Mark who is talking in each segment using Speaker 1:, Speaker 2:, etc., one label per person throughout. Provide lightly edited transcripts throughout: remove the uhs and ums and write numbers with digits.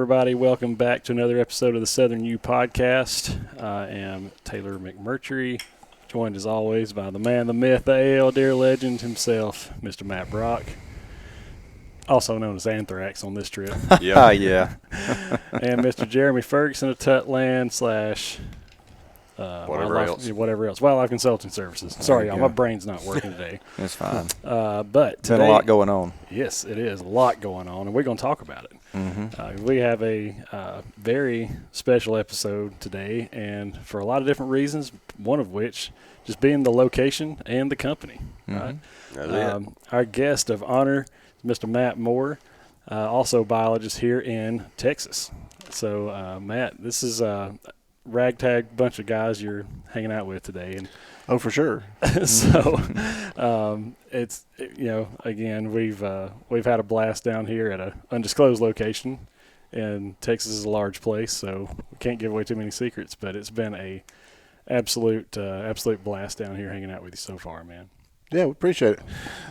Speaker 1: everybody. Welcome back to another episode of the Southern U podcast. I am Taylor McMurtry, joined as always by the man, the myth, the AL deer legend himself, Mr. Matt Brock, also known as Anthrax on this trip.
Speaker 2: Yeah.
Speaker 1: And Mr. Jeremy Ferguson of Tutland whatever else. Wildlife Consulting Services. Sorry, y'all. My brain's not working today.
Speaker 2: It's fine.
Speaker 1: But today,
Speaker 2: been a lot going on.
Speaker 1: Yes, it is. A lot going on, and we're going to talk about it.
Speaker 2: Mm-hmm.
Speaker 1: We have a very special episode today, and for a lot of different reasons, one of which just being the location and the company.
Speaker 2: Mm-hmm.
Speaker 1: Right? Our guest of honor is Mr. Matt Moore, also biologist here in Texas. So, Matt, this is ragtag bunch of guys you're hanging out with today, and
Speaker 3: for sure.
Speaker 1: So it's again we've had a blast down here at a undisclosed location, and Texas is a large place, so we can't give away too many secrets, but it's been a absolute blast down here hanging out with you so far, man.
Speaker 3: Yeah, we appreciate it.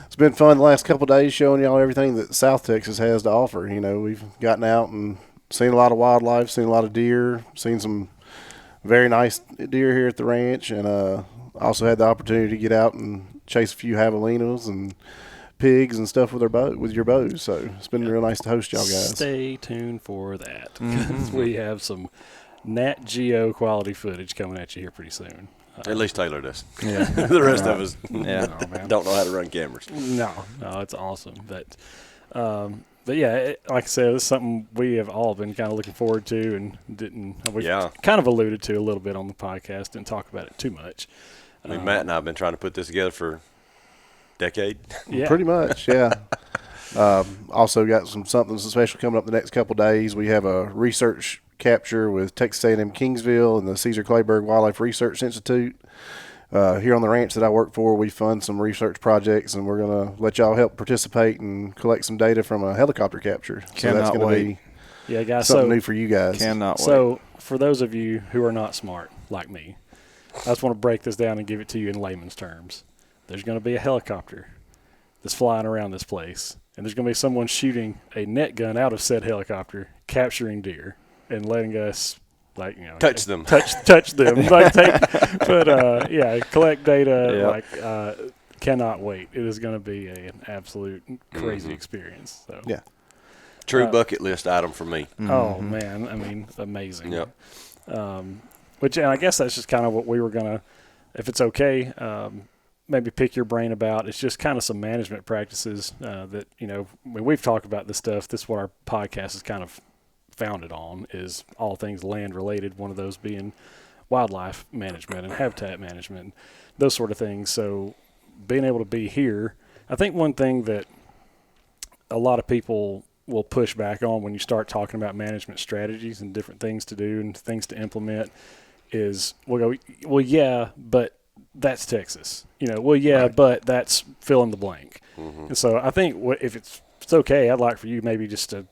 Speaker 3: It's been fun the last couple of days showing y'all everything that South Texas has to offer. We've gotten out and seen a lot of wildlife, seen a lot of deer, seen some very nice deer here at the ranch, and also had the opportunity to get out and chase a few javelinas and pigs and stuff with your bows. So it's been real nice to host y'all guys.
Speaker 1: Stay tuned for that, because we have some Nat Geo quality footage coming at you here pretty soon.
Speaker 4: At least Taylor does.
Speaker 1: Yeah.
Speaker 4: The rest of us
Speaker 1: don't
Speaker 4: know how to run cameras.
Speaker 1: No, it's awesome. But yeah, like I said, it's something we have all been kind of looking forward to, and we kind of alluded to a little bit on the podcast. Didn't talk about it too much.
Speaker 4: I mean, Matt and I have been trying to put this together for a decade.
Speaker 1: Yeah.
Speaker 3: Pretty much, yeah. Also got something special coming up the next couple of days. We have a research capture with Texas A&M Kingsville and the Caesar Clayburgh Wildlife Research Institute. Here on the ranch that I work for, we fund some research projects, and we're going to let y'all help participate and collect some data from a helicopter capture. So that's going to be
Speaker 1: guys,
Speaker 3: something new for you guys.
Speaker 2: Cannot wait.
Speaker 1: So for those of you who are not smart like me, I just want to break this down and give it to you in layman's terms. There's going to be a helicopter that's flying around this place, and there's going to be someone shooting a net gun out of said helicopter, capturing deer, and letting us
Speaker 4: touch them,
Speaker 1: collect data.
Speaker 2: Yep.
Speaker 1: Cannot wait. It is going to be an absolute crazy experience. So
Speaker 3: yeah,
Speaker 4: true bucket list item for me.
Speaker 1: Oh man, I mean, amazing.
Speaker 4: Yep.
Speaker 1: And I guess that's just kind of what we were gonna, if it's okay, maybe pick your brain about. It's just kind of some management practices that when we've talked about this stuff. This is what our podcast is kind of founded on, is all things land related, one of those being wildlife management and habitat management, those sort of things. So being able to be here, I think one thing that a lot of people will push back on when you start talking about management strategies and different things to do and things to implement is well yeah, but that's Texas, right. But that's fill in the blank. And so I think if it's okay, I'd like for you maybe just to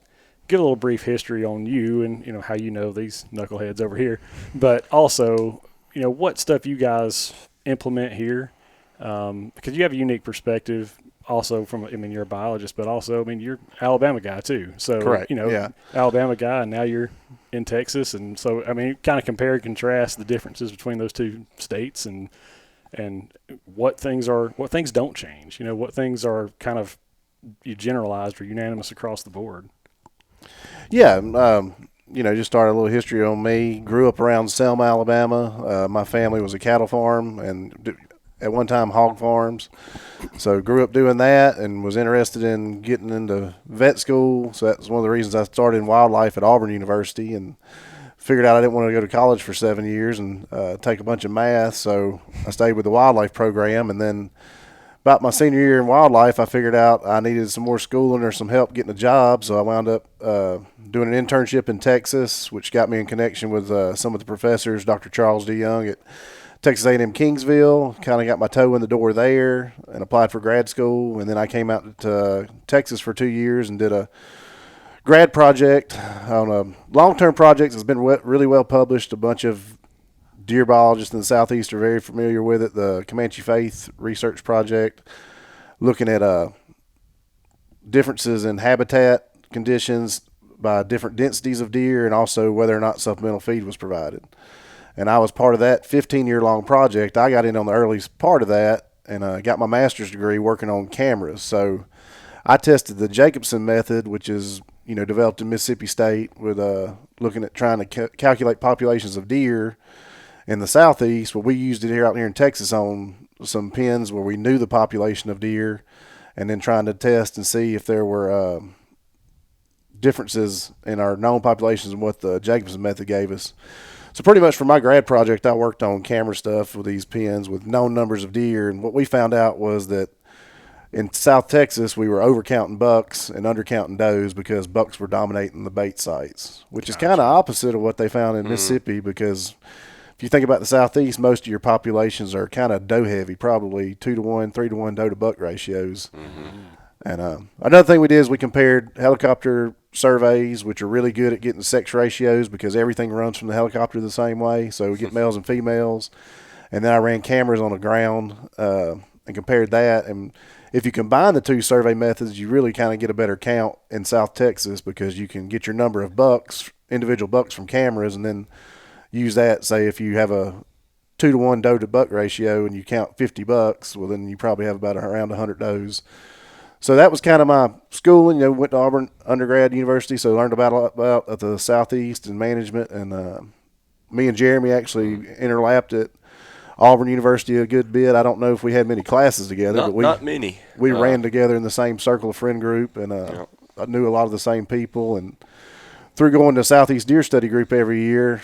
Speaker 1: give a little brief history on you and, how these knuckleheads over here, but also, what stuff you guys implement here, because you have a unique perspective also you're a biologist, but also, you're Alabama guy too. So,
Speaker 3: correct.
Speaker 1: Alabama guy, and now you're in Texas. And so, kind of compare and contrast the differences between those two states and what things don't change, what things are kind of generalized or unanimous across the board.
Speaker 3: Yeah, just started a little history on me. Grew up around Selma, Alabama. My family was a cattle farm and at one time hog farms. So grew up doing that and was interested in getting into vet school. So that's one of the reasons I started in wildlife at Auburn University, and figured out I didn't want to go to college for 7 years and take a bunch of math. So I stayed with the wildlife program, and then about my senior year in wildlife, I figured out I needed some more schooling or some help getting a job. So I wound up doing an internship in Texas, which got me in connection with some of the professors, Dr. Charles D. Young at Texas A&M Kingsville. Kind of got my toe in the door there and applied for grad school. And then I came out to Texas for 2 years and did a grad project on a long-term project that's been really well published. A bunch of deer biologists in the Southeast are very familiar with it, the Comanche Faith Research Project, looking at differences in habitat conditions by different densities of deer and also whether or not supplemental feed was provided. And I was part of that 15-year-long project. I got in on the earliest part of that and got my master's degree working on cameras. So I tested the Jacobson method, which is developed in Mississippi State with looking at trying to calculate populations of deer in the southeast. Well, we used it out here in Texas on some pens where we knew the population of deer, and then trying to test and see if there were differences in our known populations and what the Jacobson method gave us. So pretty much for my grad project, I worked on camera stuff with these pens with known numbers of deer, and what we found out was that in South Texas, we were overcounting bucks and undercounting does because bucks were dominating the bait sites, which is kind of opposite of what they found in Mississippi, because if you think about the Southeast, most of your populations are kind of doe heavy, probably 2-to-1, 3-to-1 doe to buck ratios. And another thing we did is we compared helicopter surveys, which are really good at getting sex ratios because everything runs from the helicopter the same way. So we get males and females. And then I ran cameras on the ground and compared that. And if you combine the two survey methods, you really kind of get a better count in South Texas because you can get your number of bucks, individual bucks from cameras, and then use that. Say if you have a 2-to-1 doe to buck ratio and you count 50 bucks, well, then you probably have about around 100 does. So that was kind of my schooling. Went to Auburn undergrad university, so learned about the Southeast and management. And me and Jeremy actually interlapped at Auburn University a good bit. I don't know if we had many classes together, but
Speaker 4: not many.
Speaker 3: We ran together in the same circle of friend group, and I knew a lot of the same people. And through going to Southeast Deer Study Group every year,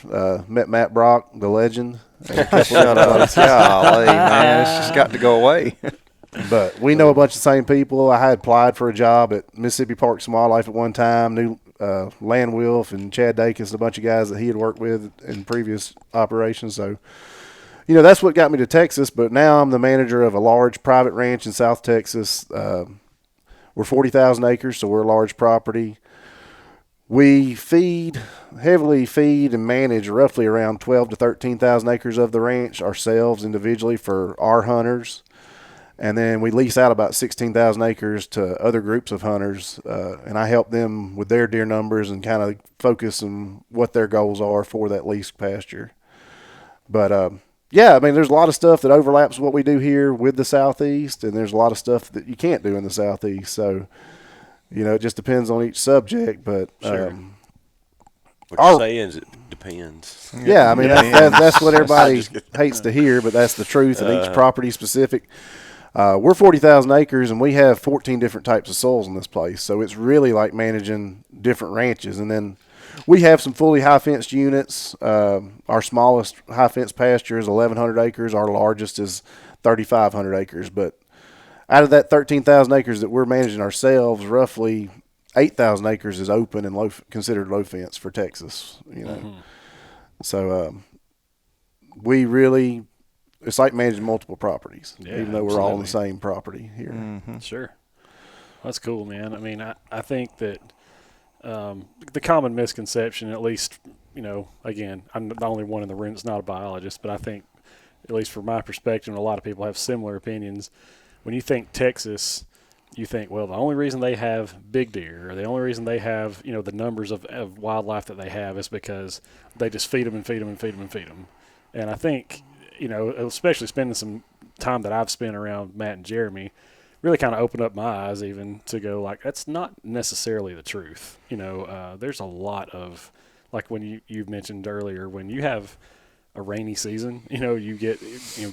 Speaker 3: met Matt Brock, the legend. And a couple of others.
Speaker 2: Golly, man, it's just got to go away.
Speaker 3: But we know a bunch of the same people. I had applied for a job at Mississippi Parks and Wildlife at one time, knew Land Wolf and Chad Dacus, a bunch of guys that he had worked with in previous operations. So, that's what got me to Texas. But now I'm the manager of a large private ranch in South Texas. We're 40,000 acres, so we're a large property. We heavily feed and manage roughly around 12 to 13,000 acres of the ranch ourselves individually for our hunters. And then we lease out about 16,000 acres to other groups of hunters, and I help them with their deer numbers and kind of focus on what their goals are for that leased pasture. But, there's a lot of stuff that overlaps what we do here with the Southeast, and there's a lot of stuff that you can't do in the Southeast. So, it just depends on each subject. But
Speaker 4: Sure. What you're saying is it depends.
Speaker 3: Yeah, that's what everybody hates to hear, but that's the truth, and each property specific. We're 40,000 acres, and we have 14 different types of soils in this place. So it's really like managing different ranches. And then we have some fully high-fenced units. Our smallest high-fenced pasture is 1,100 acres. Our largest is 3,500 acres. But out of that 13,000 acres that we're managing ourselves, roughly 8,000 acres is open and considered low fence for Texas. So we really... It's like managing multiple properties, even though we're all on the same property here.
Speaker 1: Mm-hmm. Sure. That's cool, man. I think that the common misconception, at least, again, I'm the only one in the room that's not a biologist, but I think, at least from my perspective, and a lot of people have similar opinions, when you think Texas, you think, well, the only reason they have big deer, or the only reason they have, the numbers of wildlife that they have is because they just feed them and feed them and feed them and feed them. And I think... especially spending some time that I've spent around Matt and Jeremy, really kind of opened up my eyes even to go like, that's not necessarily the truth. There's a lot of, like when you mentioned earlier, when you have a rainy season, you get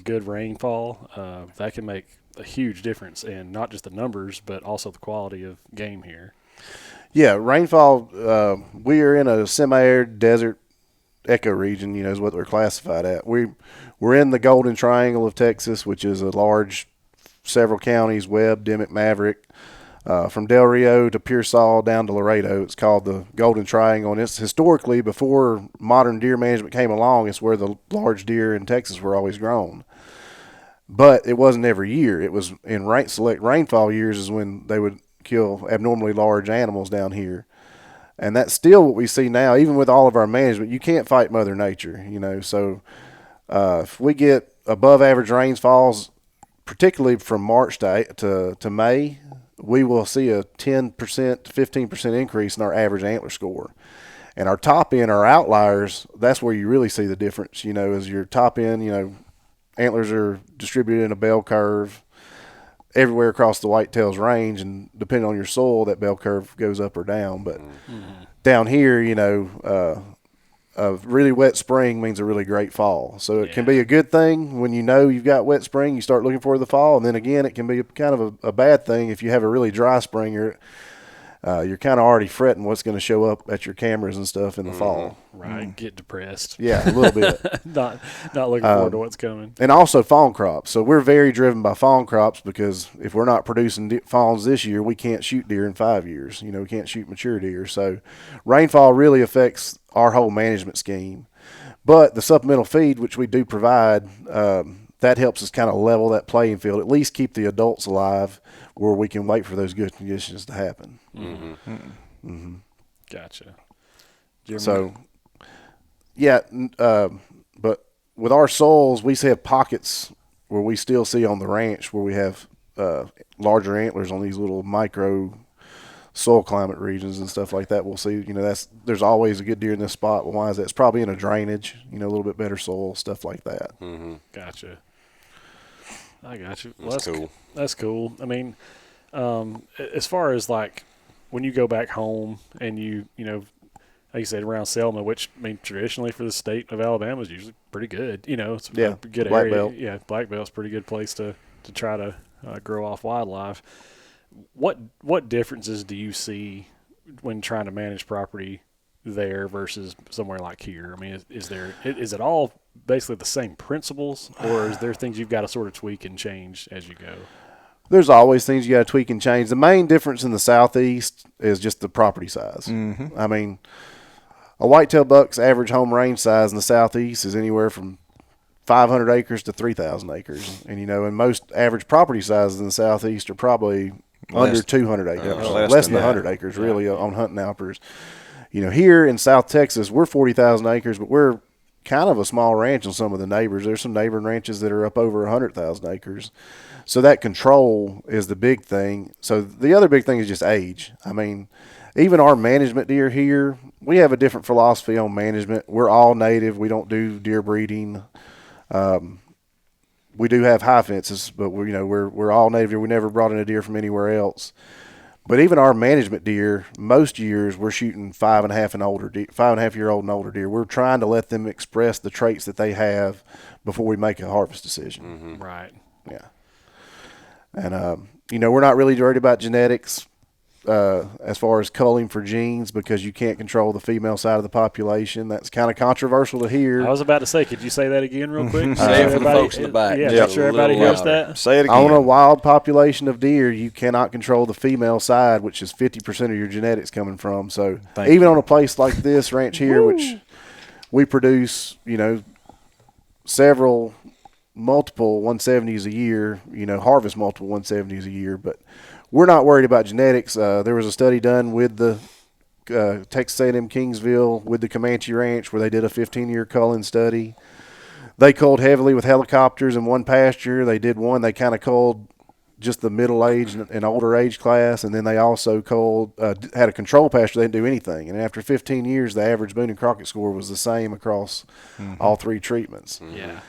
Speaker 1: good rainfall, that can make a huge difference in not just the numbers, but also the quality of game here.
Speaker 3: Yeah, rainfall, we are in a semi-arid desert ecoregion, is what we're classified at. We're in the Golden Triangle of Texas, which is a large, several counties, Webb, Dimmitt, Maverick, from Del Rio to Pearsall down to Laredo. It's called the Golden Triangle, and it's historically, before modern deer management came along, it's where the large deer in Texas were always grown. But it wasn't every year. It was in select rainfall years is when they would kill abnormally large animals down here. And that's still what we see now, even with all of our management. You can't fight Mother Nature, So if we get above average rainfalls, particularly from March to May, we will see a 10%, 15% increase in our average antler score. And our top end, our outliers, that's where you really see the difference, as your top end, antlers are distributed in a bell curve everywhere across the whitetails range, and depending on your soil, that bell curve goes up or down. But down here, a really wet spring means a really great fall. So it can be a good thing when you've got wet spring, you start looking for the fall. And then again, it can be kind of a bad thing if you have a really dry spring. You're kind of already fretting what's going to show up at your cameras and stuff in the fall.
Speaker 1: Right. Get depressed.
Speaker 3: Yeah, a little bit.
Speaker 1: not looking forward to what's coming.
Speaker 3: And also fawn crops. So we're very driven by fawn crops, because if we're not producing fawns this year, we can't shoot deer in 5 years. We can't shoot mature deer. So rainfall really affects our whole management scheme. But the supplemental feed, which we do provide, that helps us kind of level that playing field, at least keep the adults alive, where we can wait for those good conditions to happen.
Speaker 1: Gotcha.
Speaker 3: So, but with our soils, we have pockets where we still see on the ranch where we have larger antlers on these little micro soil climate regions and stuff like that. We'll see, there's always a good deer in this spot. But why is that? It's probably in a drainage, a little bit better soil, stuff like that.
Speaker 1: Gotcha. I got you. Well,
Speaker 4: That's cool.
Speaker 1: That's cool. I mean, as far as like when you go back home and like you said, around Selma, which traditionally for the state of Alabama is usually pretty good. It's a good
Speaker 3: black
Speaker 1: area.
Speaker 3: belt.
Speaker 1: Yeah, black belt's a pretty good place to try to grow off wildlife. What differences do you see when trying to manage property there versus somewhere like here? I mean, is it all basically the same principles, or is there things you've got to sort of tweak and change as you go?
Speaker 3: There's always things you got to tweak and change. The main difference in the southeast is just the property size. I mean, a whitetail buck's average home range size in the southeast is anywhere from 500 acres to 3,000 acres. And, and most average property sizes in the southeast are probably under 200 acres, less than 100 acres, really, on hunting outers. Here in South Texas, we're 40,000 acres, but we're kind of a small ranch on some of the neighbors. There's some neighboring ranches that are up over 100,000 acres. So that control is the big thing. So the other big thing is just age. I mean, even our management deer here, we have a different philosophy on management. We're all native. We don't do deer breeding. We do have high fences, but we're all native deer. We never brought in a deer from anywhere else. But even our management deer, most years we're shooting 5.5-year-old and older deer. We're trying to let them express the traits that they have before we make a harvest decision.
Speaker 1: Right.
Speaker 3: Yeah. And, we're not really worried about genetics as far as culling for genes, because you can't control the female side of the population. That's kind of controversial to hear.
Speaker 1: I was about to say, could you say that again real quick?
Speaker 5: Say it for the folks in the back.
Speaker 1: Yeah,
Speaker 5: Just
Speaker 1: make sure
Speaker 5: a
Speaker 1: everybody
Speaker 5: little
Speaker 1: hears
Speaker 5: louder.
Speaker 1: that.
Speaker 2: Say it again.
Speaker 3: On a wild population of deer, you cannot control the female side, which is 50% of your genetics coming from. So even on a place like this ranch here, which we produce, multiple 170s a year, harvest multiple 170s a year, but we're not worried about genetics. There was a study done with the Texas A&M Kingsville with the Comanche Ranch where they did a 15-year culling study. They culled heavily with helicopters in one pasture. They kind of culled just the middle age and older age class, and then they also culled had a control pasture. They didn't do anything, and after 15 years, the average Boone and Crockett score was the same across all three treatments.
Speaker 1: Yeah.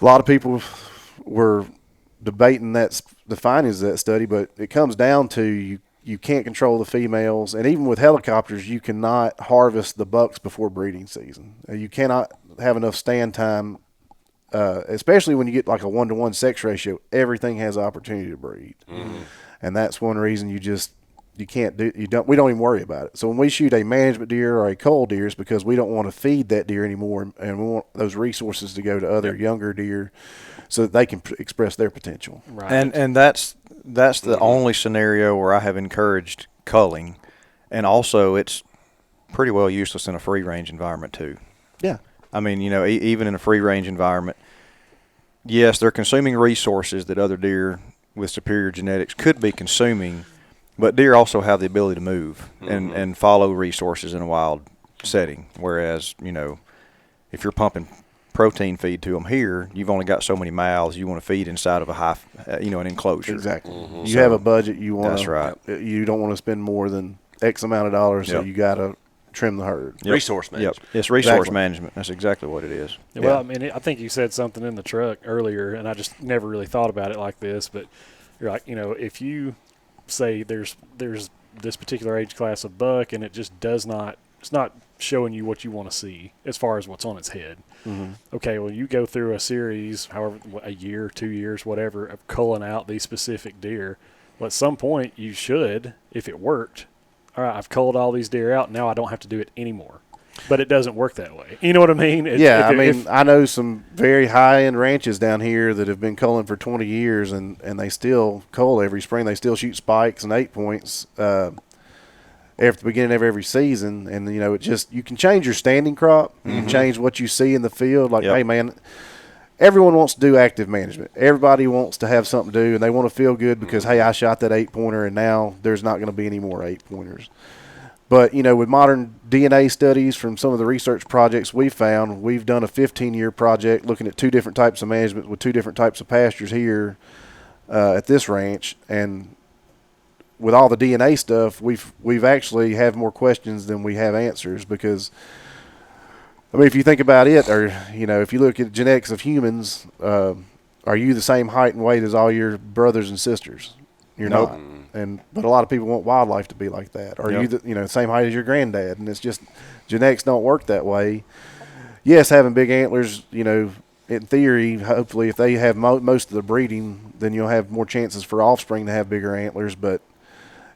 Speaker 3: A lot of people were debating the findings of that study, but it comes down to you can't control the females, and even with helicopters, you cannot harvest the bucks before breeding season. You cannot have enough stand time, especially when you get like a 1-to-1 sex ratio. Everything has opportunity to breed, and that's one reason we don't even worry about it. So when we shoot a management deer or a cull deer, it's because we don't want to feed that deer anymore, and we want those resources to go to other younger deer so that they can express their potential.
Speaker 1: Right.
Speaker 2: And that's the only scenario where I have encouraged culling, and also it's pretty well useless in a free range environment too.
Speaker 3: Yeah.
Speaker 2: I mean, even in a free range environment, yes, they're consuming resources that other deer with superior genetics could be consuming, but deer also have the ability to move and follow resources in a wild setting. Whereas, if you're pumping protein feed to them. Here, you've only got so many mouths you want to feed inside of an enclosure.
Speaker 3: Exactly. You have a budget. You want.
Speaker 2: That's right.
Speaker 3: You don't want to spend more than X amount of dollars, so
Speaker 2: Yep.
Speaker 3: you got to trim the herd.
Speaker 2: Yep.
Speaker 4: Resource management.
Speaker 2: Yep. It's resource
Speaker 3: Exactly.
Speaker 2: management. That's exactly what it is.
Speaker 1: Well, I mean, I think you said something in the truck earlier, and I just never really thought about it like this. But you're like, if you say there's this particular age class of buck, and it just it's not showing you what you want to see as far as what's on its head.
Speaker 3: Mm-hmm.
Speaker 1: Okay, well, you go through a series, however, a year, 2 years, whatever, of culling out these specific deer. Well, at some point, you should, if it worked, all right, I've culled all these deer out. Now I don't have to do it anymore. But it doesn't work that way. You know what I mean?
Speaker 3: I know some very high-end ranches down here that have been culling for 20 years, and they still cull every spring. They still shoot spikes and 8 points at the beginning of every season. And, it just – you can change your standing crop. You can change what you see in the field. Like, hey, man, everyone wants to do active management. Everybody wants to have something to do, and they want to feel good because, hey, I shot that 8-pointer, and now there's not going to be any more 8-pointers. But, with modern DNA studies from some of the research projects we've found, we've done a 15-year project looking at 2 different types of management with 2 different types of pastures here at this ranch. And with all the DNA stuff, we've actually have more questions than we have answers because, I mean, if you think about it, or, if you look at genetics of humans, are you the same height and weight as all your brothers and sisters? You're
Speaker 2: Nope.
Speaker 3: not. But a lot of people want wildlife to be like that. Are you the same height as your granddad? And it's just genetics don't work that way. Yes, having big antlers, in theory, hopefully, if they have most of the breeding, then you'll have more chances for offspring to have bigger antlers. But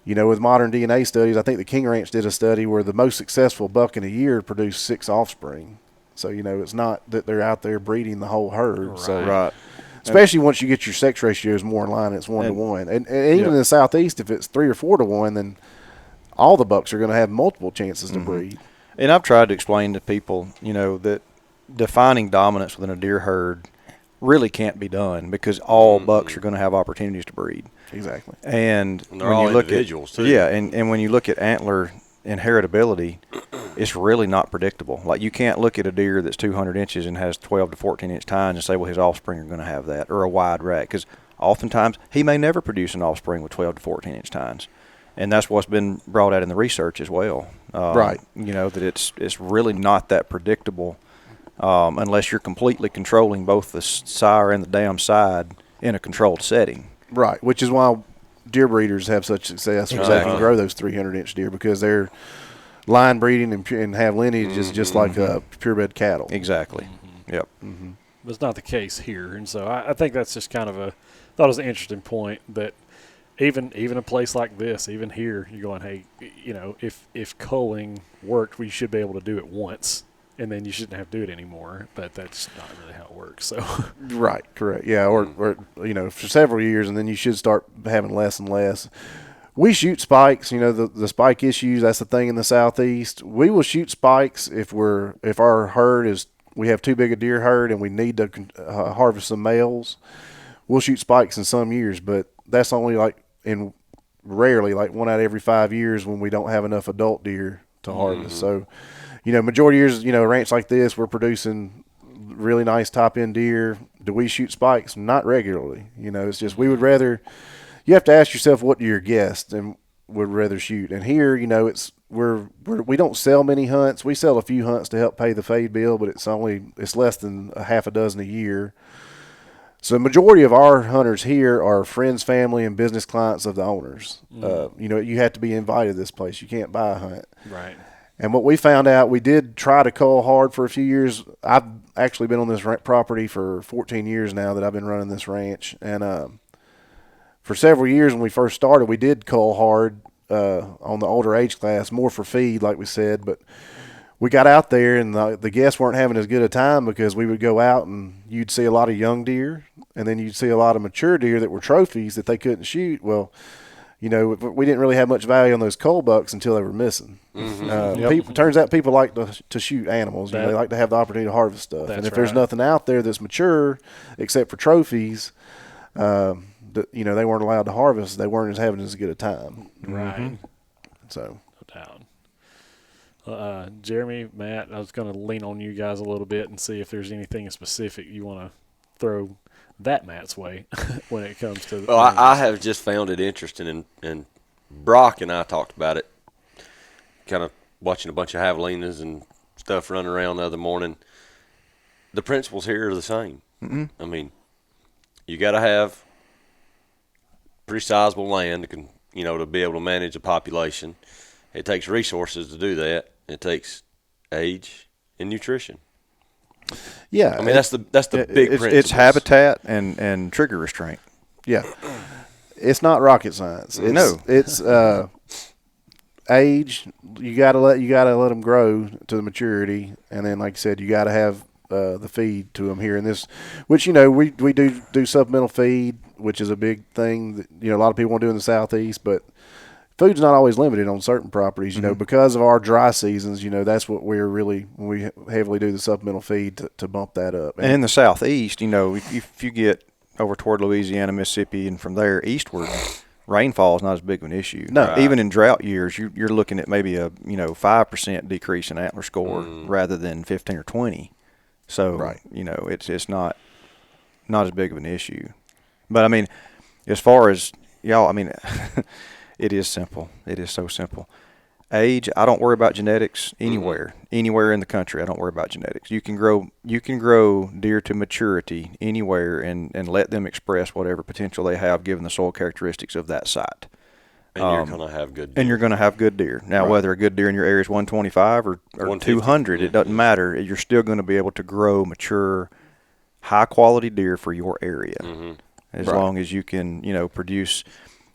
Speaker 3: with modern DNA studies, I think the King Ranch did a study where the most successful buck in a year produced 6 offspring. So it's not that they're out there breeding the whole herd.
Speaker 1: Right.
Speaker 3: So
Speaker 2: Right.
Speaker 3: especially once you get your sex ratios more in line, it's 1-to-1. And even in the Southeast, if it's 3 or 4-to-1, then all the bucks are going to have multiple chances to breed.
Speaker 2: And I've tried to explain to people, that defining dominance within a deer herd really can't be done because all bucks are going to have opportunities to breed.
Speaker 3: Exactly.
Speaker 2: And
Speaker 4: they're
Speaker 2: when
Speaker 4: all
Speaker 2: you look
Speaker 4: individuals,
Speaker 2: at,
Speaker 4: too.
Speaker 2: Yeah, and when you look at antler inheritability, it's really not predictable. Like, you can't look at a deer that's 200 inches and has 12 to 14 inch tines and say, well, his offspring are going to have that, or a wide rack, because oftentimes he may never produce an offspring with 12 to 14 inch tines. And that's what's been brought out in the research as well.
Speaker 3: Right.
Speaker 2: That it's really not that predictable unless you're completely controlling both the sire and the dam side in a controlled setting.
Speaker 3: Right, which is why deer breeders have such success because they can
Speaker 2: Exactly.
Speaker 3: grow those 300-inch deer because they're line breeding and have lineages just like purebred cattle.
Speaker 2: Exactly. Yep.
Speaker 1: But it's not the case here. And so I think that's just kind of thought it was an interesting point that even a place like this, even here, you're going, hey, if culling worked, we should be able to do it once, and then you shouldn't have to do it anymore. But that's not really how it works. So
Speaker 3: Right, correct. Yeah, or for several years, and then you should start having less and less. We shoot spikes, the spike issues, that's the thing in the Southeast. We will shoot spikes if our herd we have too big a deer herd and we need to harvest some males. We'll shoot spikes in some years, but that's only rarely 1 out of every 5 years when we don't have enough adult deer to harvest. So, majority of years, a ranch like this, we're producing really nice top end deer. Do we shoot spikes? Not regularly. It's just we would rather. You have to ask yourself what do your guests and would rather shoot. And here, we don't sell many hunts. We sell a few hunts to help pay the fade bill, but it's less than a half a dozen a year. So the majority of our hunters here are friends, family, and business clients of the owners. You have to be invited to this place. You can't buy a hunt.
Speaker 1: right.
Speaker 3: And what we found out, we did try to cull hard for a few years. I've actually been on this property for 14 years now that I've been running this ranch. And for several years when we first started, we did cull hard on the older age class, more for feed, like we said. But we got out there, and the guests weren't having as good a time because we would go out and you'd see a lot of young deer, and then you'd see a lot of mature deer that were trophies that they couldn't shoot. Well, we didn't really have much value on those cull bucks until they were missing. Turns out people like to shoot animals. They like to have the opportunity to harvest stuff. And if there's nothing out there that's mature except for trophies, they weren't allowed to harvest. They weren't having as good a time.
Speaker 1: Right.
Speaker 3: So,
Speaker 1: No doubt. Jeremy, Matt, I was going to lean on you guys a little bit and see if there's anything specific you want to throw that Matt's way when it comes to.
Speaker 4: Well, I have just found it interesting, and Brock and I talked about it, kind of watching a bunch of javelinas and stuff running around the other morning. The principles here are the same.
Speaker 2: Mm-hmm.
Speaker 4: I mean, you got to have pretty sizable land to be able to manage a population. It takes resources to do that. It takes age and nutrition.
Speaker 3: Yeah,
Speaker 4: I mean that's the big principle.
Speaker 2: It's habitat and trigger restraint.
Speaker 3: Yeah, it's not rocket science. It's age. You gotta let them grow to the maturity, and then, like I said, you gotta have the feed to them here in this, which we do supplemental feed, which is a big thing that a lot of people want to do in the Southeast, but food's not always limited on certain properties, because of our dry seasons. That's what we're really, when we heavily do the supplemental feed to bump that up.
Speaker 2: And in the Southeast, if you get over toward Louisiana, Mississippi, and from there eastward, rainfall is not as big of an issue.
Speaker 3: No.
Speaker 2: Even in drought years, you're looking at maybe a 5% decrease in antler score rather than 15 or 20. So
Speaker 3: right.
Speaker 2: It's not as big of an issue. But I mean, as far as y'all, I mean. It is simple. It is so simple. Age, I don't worry about genetics anywhere. Anywhere in the country, I don't worry about genetics. You can grow deer to maturity anywhere and let them express whatever potential they have given the soil characteristics of that site.
Speaker 4: And you're going to have good deer.
Speaker 2: And you're going to have good deer. Now, whether a good deer in your area is 125 or 200, it doesn't matter. You're still going to be able to grow mature, high-quality deer for your area as long as you can, produce.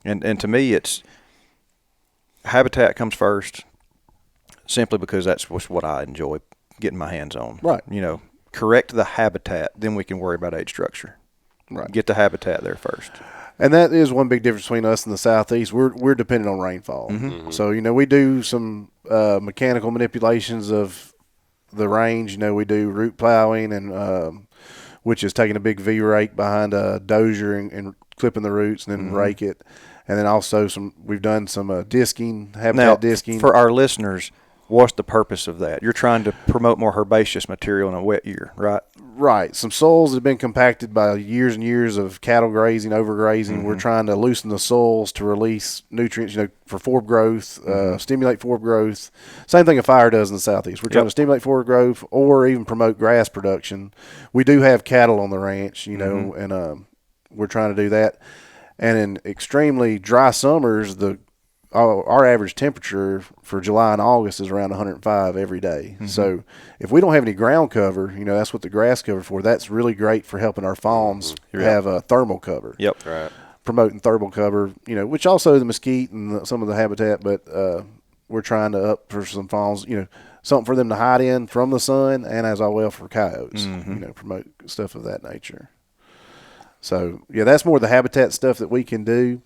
Speaker 2: And to me, it's habitat comes first, simply because that's what I enjoy getting my hands on.
Speaker 3: Right.
Speaker 2: Correct the habitat, then we can worry about age structure.
Speaker 3: Right.
Speaker 2: Get the habitat there first.
Speaker 3: And that is one big difference between us and the Southeast. We're dependent on rainfall. So we do some mechanical manipulations of the range. We do root plowing and which is taking a big V rake behind a dozer and clipping the roots and then rake it. And then also we've done some disking, habitat disking.
Speaker 2: For our listeners, what's the purpose of that? You're trying to promote more herbaceous material in a wet year, right?
Speaker 3: Right. Some soils have been compacted by years and years of cattle grazing, overgrazing. We're trying to loosen the soils to release nutrients, for forb growth, stimulate forb growth. Same thing a fire does in the Southeast. We're trying to stimulate forb growth or even promote grass production. We do have cattle on the ranch, and we're trying to do that. And in extremely dry summers, our average temperature for July and August is around 105 every day. So if we don't have any ground cover, that's what the grass cover for. That's really great for helping our fawns have a thermal cover.
Speaker 2: Yep.
Speaker 4: Right.
Speaker 3: Promoting thermal cover, which also the mesquite and some of the habitat, but we're trying to up for some fawns, something for them to hide in from the sun, and as well for coyotes, promote stuff of that nature. So, that's more the habitat stuff that we can do.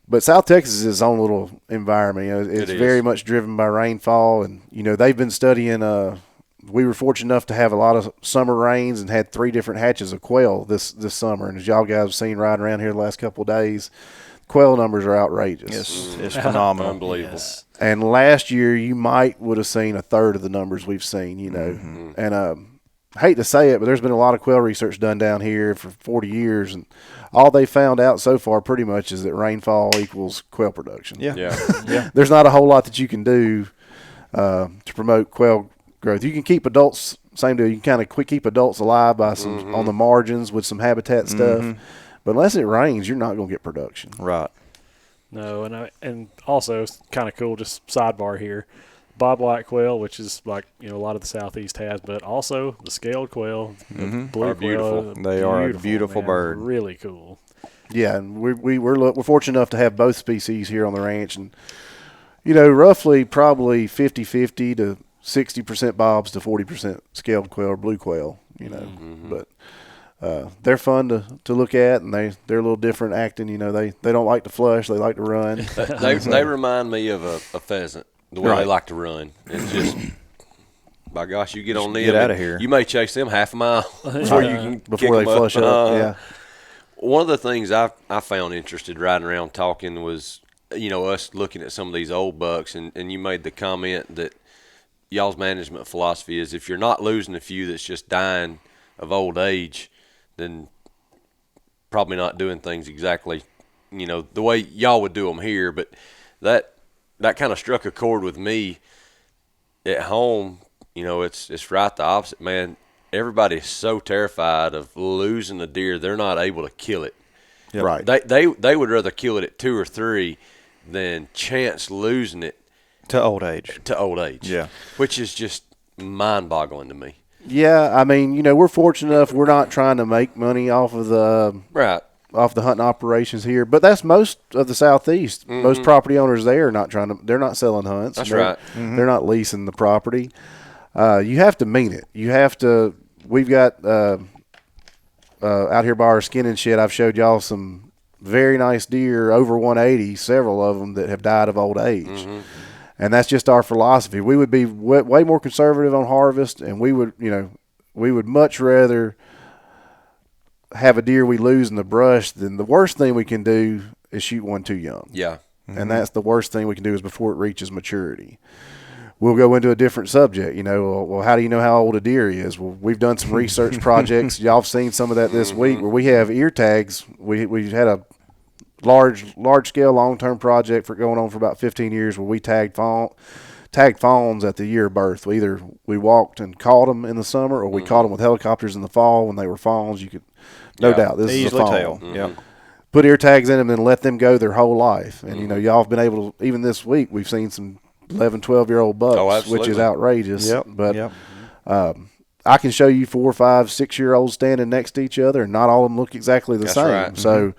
Speaker 3: But South Texas is its own little environment. It's very much driven by rainfall. And, they've been studying we were fortunate enough to have a lot of summer rains and had 3 different hatches of quail this summer. And as y'all guys have seen riding around here the last couple of days, quail numbers are outrageous.
Speaker 2: It's phenomenal.
Speaker 4: Unbelievable.
Speaker 1: Yes.
Speaker 3: And last year, you would have seen a third of the numbers we've seen, And I hate to say it, but there's been a lot of quail research done down here for 40 years, and all they found out so far pretty much is that rainfall equals quail production.
Speaker 2: Yeah.
Speaker 3: There's not a whole lot that you can do to promote quail growth. You can keep adults, same deal, you can kind of keep adults alive by some on the margins with some habitat stuff, but unless it rains, you're not going to get production.
Speaker 2: Right.
Speaker 1: No, and also it's kind of cool, just sidebar here. Bob White Quail, which is like a lot of the Southeast has, but also the scaled quail, the blue
Speaker 4: Are
Speaker 1: quail.
Speaker 2: They are a beautiful
Speaker 1: man.
Speaker 2: bird.
Speaker 1: Really cool.
Speaker 3: Yeah, and we're fortunate enough to have both species here on the ranch, and roughly probably 50-50 to 60% bobs to 40% scaled quail or blue quail. But they're fun to look at, and they're a little different acting. They don't like to flush; they like to run.
Speaker 4: They remind me of a pheasant. The way they like to run. It's just, by gosh, you get on them.
Speaker 2: Get out of here.
Speaker 4: You may chase them half a mile before you can
Speaker 3: before they flush up.
Speaker 4: One of the things I found interested riding around talking was us looking at some of these old bucks, and you made the comment that y'all's management philosophy is if you're not losing a few that's just dying of old age, then probably not doing things exactly, the way y'all would do them here. But that kind of struck a chord with me at home. It's right the opposite, man. Everybody's so terrified of losing a deer, they're not able to kill it.
Speaker 2: Yep.
Speaker 3: Right.
Speaker 4: They would rather kill it at 2 or 3 than chance losing it
Speaker 2: To old age.
Speaker 4: Yeah. Which is just mind-boggling to me.
Speaker 3: Yeah, I mean, we're fortunate enough we're not trying to make money off of the hunting operations here, but that's most of the Southeast.
Speaker 4: Mm-hmm.
Speaker 3: Most property owners there are not they're not selling hunts.
Speaker 4: That's right.
Speaker 2: Mm-hmm.
Speaker 3: They're not leasing the property. You have to mean it. You have to. We've got out here by our skinning shed, I've showed y'all some very nice deer over 180, several of them that have died of old age.
Speaker 4: Mm-hmm.
Speaker 3: And that's just our philosophy. We would be way more conservative on harvest, and we would much rather have a deer we lose in the brush than the worst thing we can do is shoot one too young.
Speaker 4: Yeah.
Speaker 3: Mm-hmm. And that's the worst thing we can do is before it reaches maturity. We'll go into a different subject. Well, how do you know how old a deer is? Well, we've done some research projects. Y'all have seen some of that this week where we have ear tags. We had a large-scale, long-term project going on for about 15 years where we tagged fawns at the year of birth. Either we walked and caught them in the summer, or we caught them with helicopters in the fall when they were fawns. You could, no doubt, this is a
Speaker 2: easily
Speaker 3: fawn.
Speaker 2: tell.
Speaker 4: Mm-hmm.
Speaker 2: Yep.
Speaker 3: Put ear tags in them and let them go their whole life. And y'all have been able to. Even this week, we've seen some 11, 12-year-old bucks, which is outrageous.
Speaker 2: Yep.
Speaker 3: But
Speaker 2: Yep.
Speaker 3: I can show you 4, 5, 6-year-olds standing next to each other, and not all of them look exactly the
Speaker 4: That's
Speaker 3: same.
Speaker 4: right.
Speaker 3: So.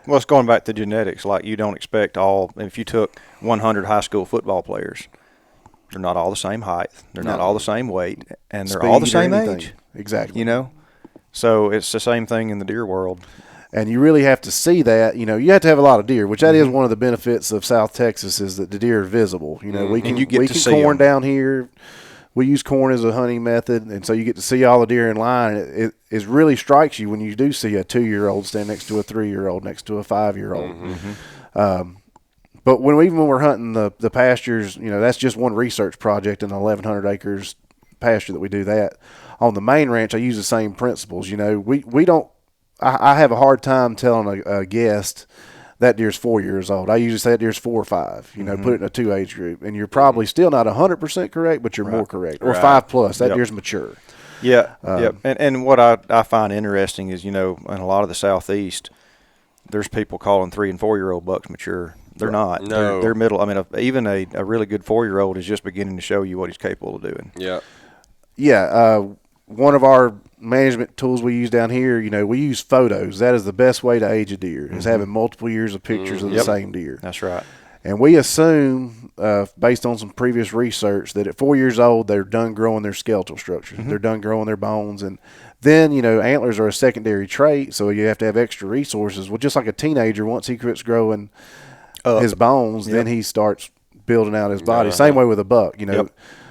Speaker 2: Well, it's going back to genetics. Like, you don't expect if you took 100 high school football players, they're not all the same height. They're not all the same weight. And they're all the
Speaker 3: Speed or
Speaker 2: same
Speaker 3: anything.
Speaker 2: age.
Speaker 3: Exactly.
Speaker 2: So it's the same thing in the deer world.
Speaker 3: And you really have to see that. You have to have a lot of deer, which that is one of the benefits of South Texas is that the deer are visible. We can
Speaker 2: you get to see
Speaker 3: corn
Speaker 2: them.
Speaker 3: down here. We use corn as a hunting method, and so you get to see all the deer in line. It really strikes you when you do see a 2-year-old stand next to a 3-year-old, next to a 5-year-old. But even when we're hunting the pastures, that's just one research project in 1,100 acres pasture that we do that. On the main ranch, I use the same principles. We don't. I have a hard time telling a guest that deer's 4 years old. I usually say that deer's 4 or 5. Put it in a 2 age group, and you're probably still not 100% correct, but you're more correct. Or 5+. That deer's mature.
Speaker 2: Yeah. Yep. And what I find interesting is, in a lot of the Southeast, there's people calling 3 and 4-year-old bucks mature. They're not.
Speaker 4: No.
Speaker 2: They're middle. I mean, even a really good 4-year-old is just beginning to show you what he's capable of doing.
Speaker 4: Yeah.
Speaker 3: Yeah. One of our management tools we use down here, we use photos. That is the best way to age a deer, is having multiple years of pictures of the same deer.
Speaker 2: That's right.
Speaker 3: And we assume, based on some previous research, that at 4 years old, they're done growing their skeletal structures. They're done growing their bones. And then, antlers are a secondary trait, so you have to have extra resources. Well, just like a teenager, once he quits growing his bones, then he starts building out his body. Same way with a buck,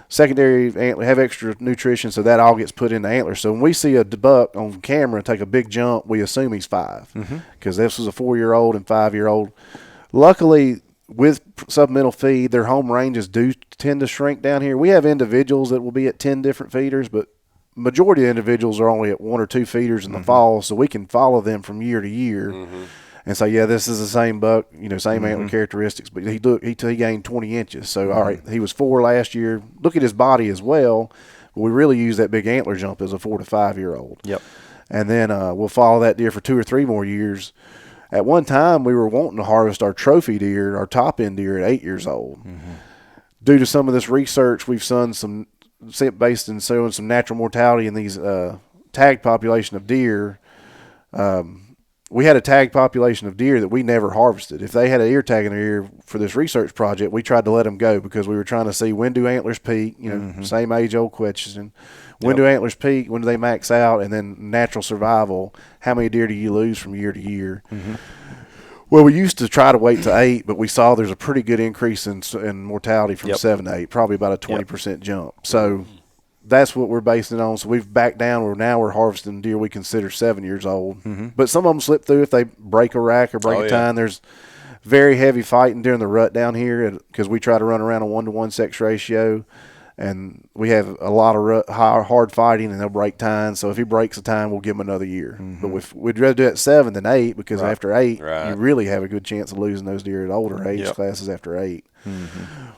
Speaker 3: Secondary antler have extra nutrition, so that all gets put in the antler. So when we see a buck on camera take a big jump, we assume he's 5 because this was a 4-year-old and 5-year-old. Luckily, with supplemental feed, their home ranges do tend to shrink down here. We have individuals that will be at 10 different feeders, but majority of individuals are only at 1 or 2 feeders in the fall, so we can follow them from year to year. And say, this is the same buck, same antler characteristics, but he gained 20 inches. So, all right, he was 4 last year. Look at his body as well. But we really use that big antler jump as a 4 to 5-year-old.
Speaker 2: Yep.
Speaker 3: And then we'll follow that deer for 2 or 3 more years. At one time, we were wanting to harvest our trophy deer, our top-end deer, at 8 years old. Due to some of this research, we've done based in showing some natural mortality in these tagged population of deer. We had a tagged population of deer that we never harvested. If they had an ear tag in their ear for this research project, we tried to let them go because we were trying to see when do antlers peak, same age-old question. When do antlers peak? When do they max out? And then natural survival, how many deer do you lose from year to year? Well, we used to try to wait to 8, but we saw there's a pretty good increase in mortality from 7 to 8, probably about a 20% jump. So that's what we're basing it on. So we've backed down. We're harvesting deer we consider 7 years old. But some of them slip through if they break a rack or break a tine. There's very heavy fighting during the rut down here because we try to run around a 1-to-1 sex ratio. And we have a lot of hard fighting, and they'll break tines. So if he breaks a tine, we'll give him another year. But we'd rather do it at 7 than 8 because after 8, you really have a good chance of losing those deer at older age classes after 8.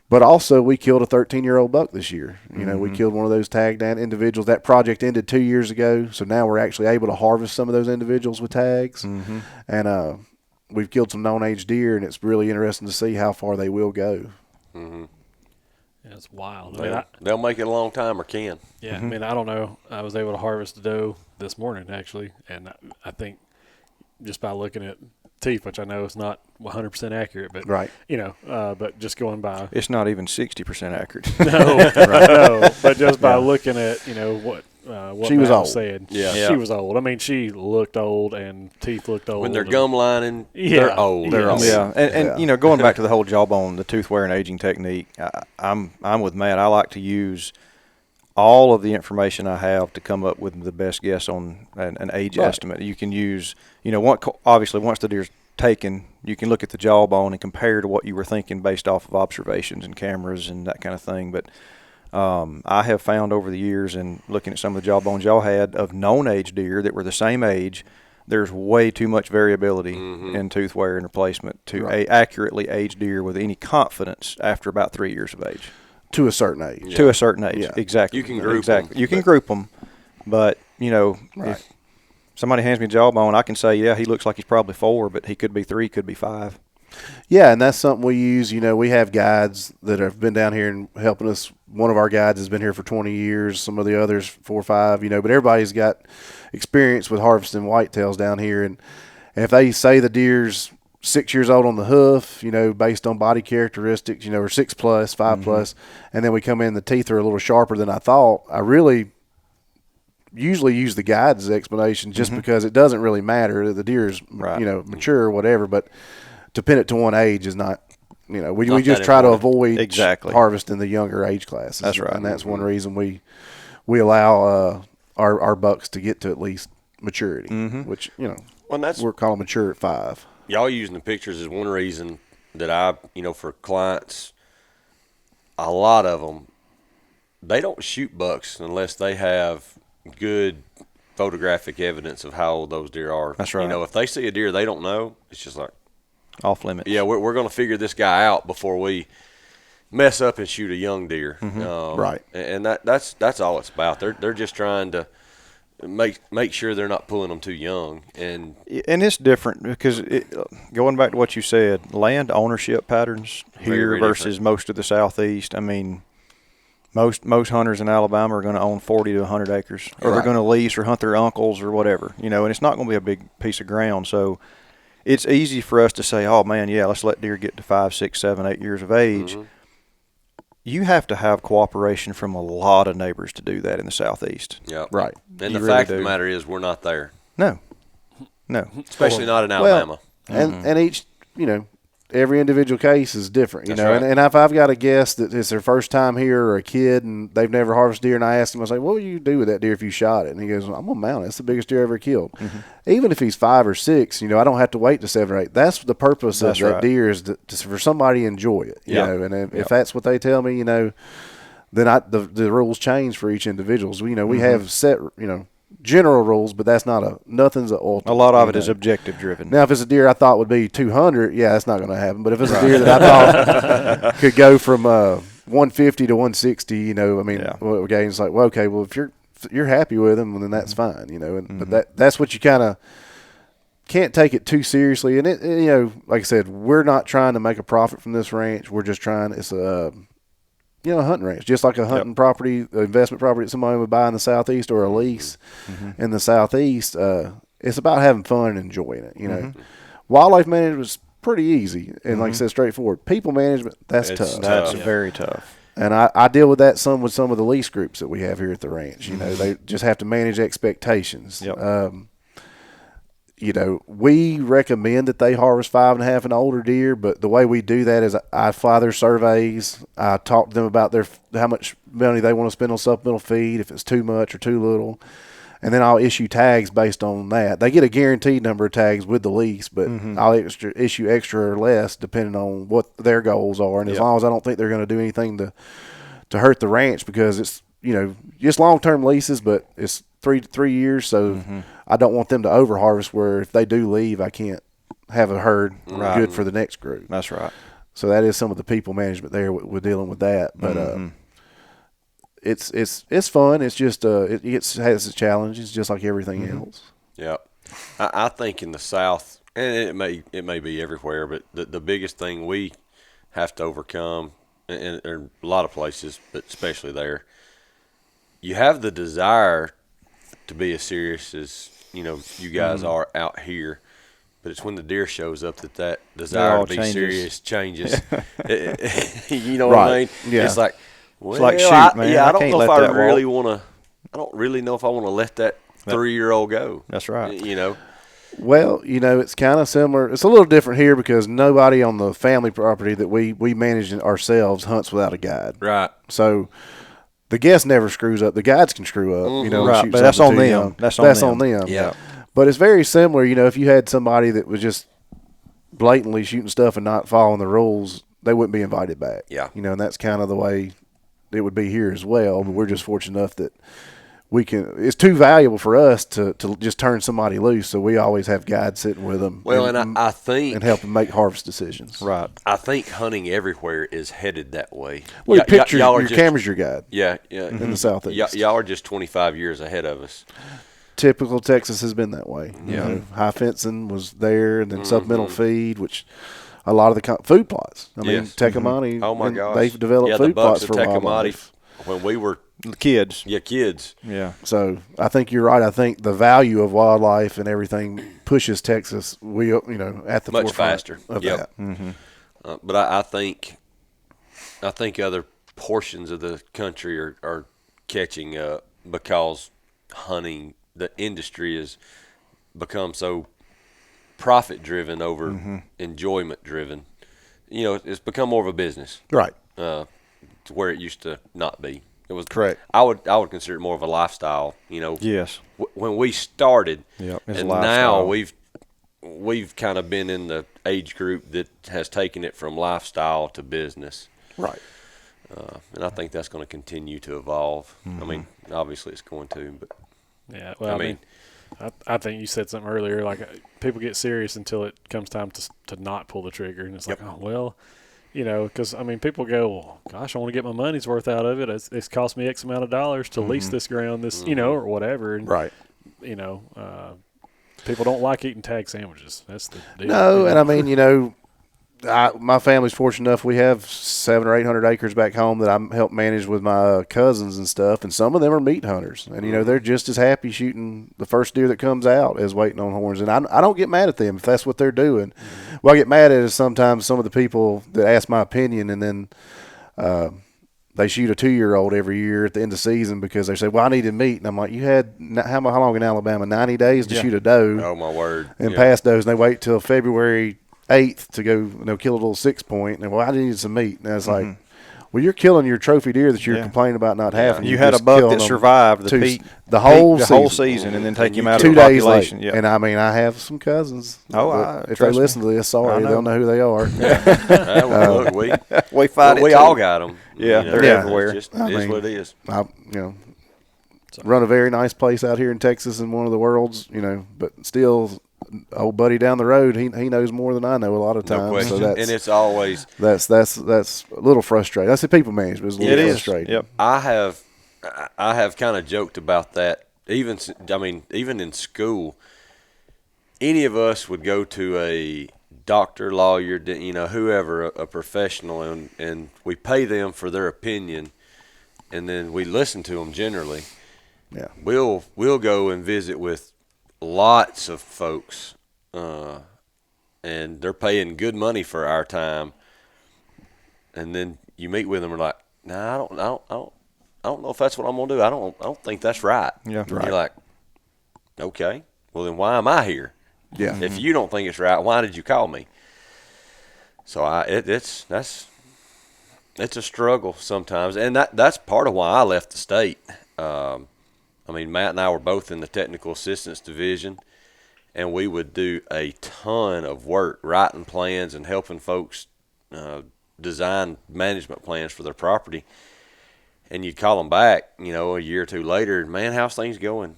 Speaker 3: But also, we killed a 13-year-old buck this year. You know, we killed one of those tagged individuals. That project ended 2 years ago, so now we're actually able to harvest some of those individuals with tags. And we've killed some known-age deer, and it's really interesting to see how far they will go.
Speaker 1: Yeah, it's wild.
Speaker 4: They'll make it a long time or can.
Speaker 1: Yeah, I mean, I don't know. I was able to harvest a doe this morning, actually, and I think just by looking at teeth, which I know is not 100% accurate, but but just going by,
Speaker 2: it's not even 60% accurate.
Speaker 1: No, but just by looking at what
Speaker 3: she was old.
Speaker 1: Said,
Speaker 4: she
Speaker 1: was old. I mean, she looked old, and teeth looked old.
Speaker 4: When they're gum lining, they're old.
Speaker 2: They're old. Yeah, and going back to the whole jawbone, the tooth wear and aging technique, I'm with Matt. I like to use all of the information I have to come up with the best guess on an age estimate. You can use, obviously once the deer's taken, you can look at the jawbone and compare to what you were thinking based off of observations and cameras and that kind of thing. But I have found over the years, and looking at some of the jawbones y'all had of known age deer that were the same age, there's way too much variability in tooth wear and replacement to accurately age deer with any confidence after about 3 years of age.
Speaker 3: To a certain age.
Speaker 2: Yeah. To a certain age, exactly.
Speaker 4: You can group them.
Speaker 2: You can group them, but, if somebody hands me a jawbone, I can say, yeah, he looks like he's probably 4, but he could be 3, could be 5.
Speaker 3: Yeah, and that's something we use. We have guides that have been down here and helping us. One of our guides has been here for 20 years. Some of the others 4 or 5. But everybody's got experience with harvesting whitetails down here. And if they say the deer's 6 years old on the hoof, based on body characteristics, or 6+, 5+, and then we come in, the teeth are a little sharper than I thought. I really usually use the guide's explanation just because it doesn't really matter. The deer is, mature or whatever, but to pin it to one age is not, we just try to avoid harvesting the younger age classes.
Speaker 2: That's right.
Speaker 3: And that's one reason we allow our bucks to get to at least maturity, which, we're calling mature at 5.
Speaker 4: Y'all using the pictures is one reason that I, for clients, a lot of them, they don't shoot bucks unless they have good photographic evidence of how old those deer are.
Speaker 2: That's right.
Speaker 4: If they see a deer they don't know, it's just like,
Speaker 2: off limits.
Speaker 4: Yeah, we're going to figure this guy out before we mess up and shoot a young deer.
Speaker 3: Right.
Speaker 4: And that's all it's about. They're just trying to make sure they're not pulling them too young. And
Speaker 2: it's different because going back to what you said, land ownership patterns here versus different. Most of the Southeast. I mean, most hunters in Alabama are going to own 40 to 100 acres, or they're going to lease or hunt their uncles or whatever. And it's not going to be a big piece of ground. So it's easy for us to say, oh, man, yeah, let's let deer get to 5, 6, 7, 8 years of age. You have to have cooperation from a lot of neighbors to do that in the Southeast.
Speaker 4: Yeah.
Speaker 3: Right.
Speaker 4: And the fact of the matter is we're not there.
Speaker 2: No.
Speaker 4: Especially not in Alabama.
Speaker 3: Well, and each, every individual case is different, right. and if I've got a guest that it's their first time here or a kid and they've never harvested deer, and I ask him, I say, what would you do with that deer if you shot it? And he goes, I'm going to mount it. It's the biggest deer I ever killed. Even if he's 5 or 6, I don't have to wait to 7 or 8. That's the purpose of that deer is for somebody to enjoy it, and if that's what they tell me, then the rules change for each individual. So, we have set, general rules, but that's not nothing's ultimate.
Speaker 2: A lot of it is objective driven.
Speaker 3: Now, if it's a deer I thought would be 200, that's not going to happen. But if it's a deer that I thought could go from 150 to 160, okay, it's like, well, okay, well, if you're happy with him, then that's fine, But that's what you kind of can't take it too seriously. And it, like I said, we're not trying to make a profit from this ranch. We're just trying. It's a hunting ranch, just like a hunting property, investment property that somebody would buy in the Southeast or a lease in the Southeast. It's about having fun and enjoying it. Wildlife management is pretty easy and, like I said, straightforward. People management, that's tough.
Speaker 2: That's very tough.
Speaker 3: And I deal with that some with some of the lease groups that we have here at the ranch. They just have to manage expectations. We recommend that they harvest 5.5 and older deer, but the way we do that is I fly their surveys. I talk to them about how much money they want to spend on supplemental feed, if it's too much or too little. and then I'll issue tags based on that. They get a guaranteed number of tags with the lease, but I'll issue extra or less depending on what their goals are, and as long as I don't think they're going to do anything to hurt the ranch, because it's just long-term leases, but it's three years, so I don't want them to overharvest where if they do leave, I can't have a herd good for the next group.
Speaker 2: That's right.
Speaker 3: So that is some of the people management there with dealing with that, but it's fun. It's just it has its challenges just like everything else.
Speaker 4: Yeah, I think in the South, and it may be everywhere, but the biggest thing we have to overcome, and in a lot of places, but especially there, you have the desire to be as serious as you guys are out here. But it's when the deer shows up that desire to be serious changes. You know what I mean?
Speaker 3: Yeah.
Speaker 4: It's like, well,
Speaker 2: it's like, shoot, man,
Speaker 4: I don't
Speaker 2: can't
Speaker 4: know if
Speaker 2: let
Speaker 4: I
Speaker 2: that
Speaker 4: really
Speaker 2: walk.
Speaker 4: want to. I don't really know if I want to let that 3-year-old go.
Speaker 2: That's right.
Speaker 3: Well, it's kind of similar. It's a little different here because nobody on the family property that we manage ourselves hunts without a guide.
Speaker 4: Right.
Speaker 3: So the guest never screws up. The guides can screw up, and
Speaker 2: Right,
Speaker 3: shoot
Speaker 2: but that's
Speaker 3: something
Speaker 2: on
Speaker 3: too
Speaker 2: them.
Speaker 3: young.
Speaker 2: That's on them.
Speaker 4: Yeah.
Speaker 3: But it's very similar. If you had somebody that was just blatantly shooting stuff and not following the rules, they wouldn't be invited back.
Speaker 4: Yeah.
Speaker 3: And that's kind of the way it would be here as well. But we're just fortunate enough that we can. It's too valuable for us to just turn somebody loose. So we always have guides sitting with them.
Speaker 4: Well, and I think
Speaker 3: and help them make harvest decisions.
Speaker 2: Right.
Speaker 4: I think hunting everywhere is headed that way.
Speaker 3: Well, your pictures,
Speaker 4: y'all are
Speaker 3: your
Speaker 4: just,
Speaker 3: camera's your guide.
Speaker 4: Yeah.
Speaker 3: In the southeast,
Speaker 4: Y'all are just 25 years ahead of us.
Speaker 3: Typical Texas has been that way. High fencing was there, and then supplemental feed, which a lot of the food plots. I mean, Tecumate.
Speaker 4: Oh my gosh,
Speaker 3: they've developed food plots for wildlife.
Speaker 4: When we were
Speaker 2: kids.
Speaker 4: kids.
Speaker 2: Yeah.
Speaker 3: So I think you're right. I think the value of wildlife and everything pushes Texas. At the
Speaker 4: Much
Speaker 3: forefront
Speaker 4: faster
Speaker 3: of
Speaker 4: Yep.
Speaker 3: that.
Speaker 4: But I think other portions of the country are catching up because hunting. The industry has become so profit driven over enjoyment driven. It's become more of a business,
Speaker 3: Right.
Speaker 4: To where it used to not be. It was
Speaker 3: Correct.
Speaker 4: I would consider it more of a lifestyle.
Speaker 2: Yes.
Speaker 4: When we started,
Speaker 2: Yep, it's a
Speaker 4: and
Speaker 2: lifestyle.
Speaker 4: now we've kind of been in the age group that has taken it from lifestyle to business.
Speaker 3: Right.
Speaker 4: And I think that's going to continue to evolve. I mean, obviously it's going to, but.
Speaker 1: Yeah, well, I mean, I think you said something earlier. Like people get serious until it comes time to not pull the trigger, and it's like, oh well, because people go, well, gosh, I want to get my money's worth out of it. It's cost me X amount of dollars to lease this ground, or whatever. And,
Speaker 3: Right.
Speaker 1: People don't like eating tag sandwiches. That's the deal.
Speaker 3: No, and I mean, my family's fortunate enough. We have 700 or 800 acres back home that I help manage with my cousins and stuff, and some of them are meat hunters, and they're just as happy shooting the first deer that comes out as waiting on horns. And I don't get mad at them if that's what they're doing. What I get mad at is sometimes some of the people that ask my opinion, and then they shoot a 2-year-old every year at the end of the season because they say, "Well, I needed meat," and I'm like, "You had how long in Alabama? 90 days to shoot a doe."
Speaker 4: Oh my word!
Speaker 3: And past those, and they wait till February 8th to go, kill a little 6-point. And I needed some meat. And I was like, well, you're killing your trophy deer that you're complaining about not having.
Speaker 2: You had a buck that survived
Speaker 3: the whole
Speaker 2: season, and then take him out
Speaker 3: 2
Speaker 2: of the
Speaker 3: days
Speaker 2: population.
Speaker 3: late.
Speaker 2: Yep.
Speaker 3: And I mean, I have some cousins. If they
Speaker 2: trust
Speaker 3: listen to this, sorry, they'll know who they are.
Speaker 4: Look,
Speaker 2: we fight it.
Speaker 4: We all got them.
Speaker 2: Yeah, they're everywhere.
Speaker 4: It is what it is.
Speaker 3: I run a very nice place out here in Texas in one of the world's, but still, old buddy down the road, he knows more than I know a lot of times.
Speaker 4: No question.
Speaker 3: So that's,
Speaker 4: and it's always
Speaker 3: that's a little frustrating. That's the people management. It's a little frustrating.
Speaker 2: Yep.
Speaker 4: I have kind of joked about that. Even in school, any of us would go to a doctor, lawyer, whoever, a professional, and we pay them for their opinion, and then we listen to them generally.
Speaker 3: Yeah.
Speaker 4: We'll go and visit with lots of folks, and they're paying good money for our time. And then you meet with them and like, nah, I don't know if that's what I'm gonna do. I don't think that's right.
Speaker 2: Yeah,
Speaker 4: and
Speaker 2: right.
Speaker 4: You're like, okay, well then why am I here?
Speaker 3: Yeah.
Speaker 4: If you don't think it's right, why did you call me? So it's a struggle sometimes, and that's part of why I left the state. I mean, Matt and I were both in the technical assistance division, and we would do a ton of work writing plans and helping folks design management plans for their property. And you'd call them back, a year or two later, man, how's things going?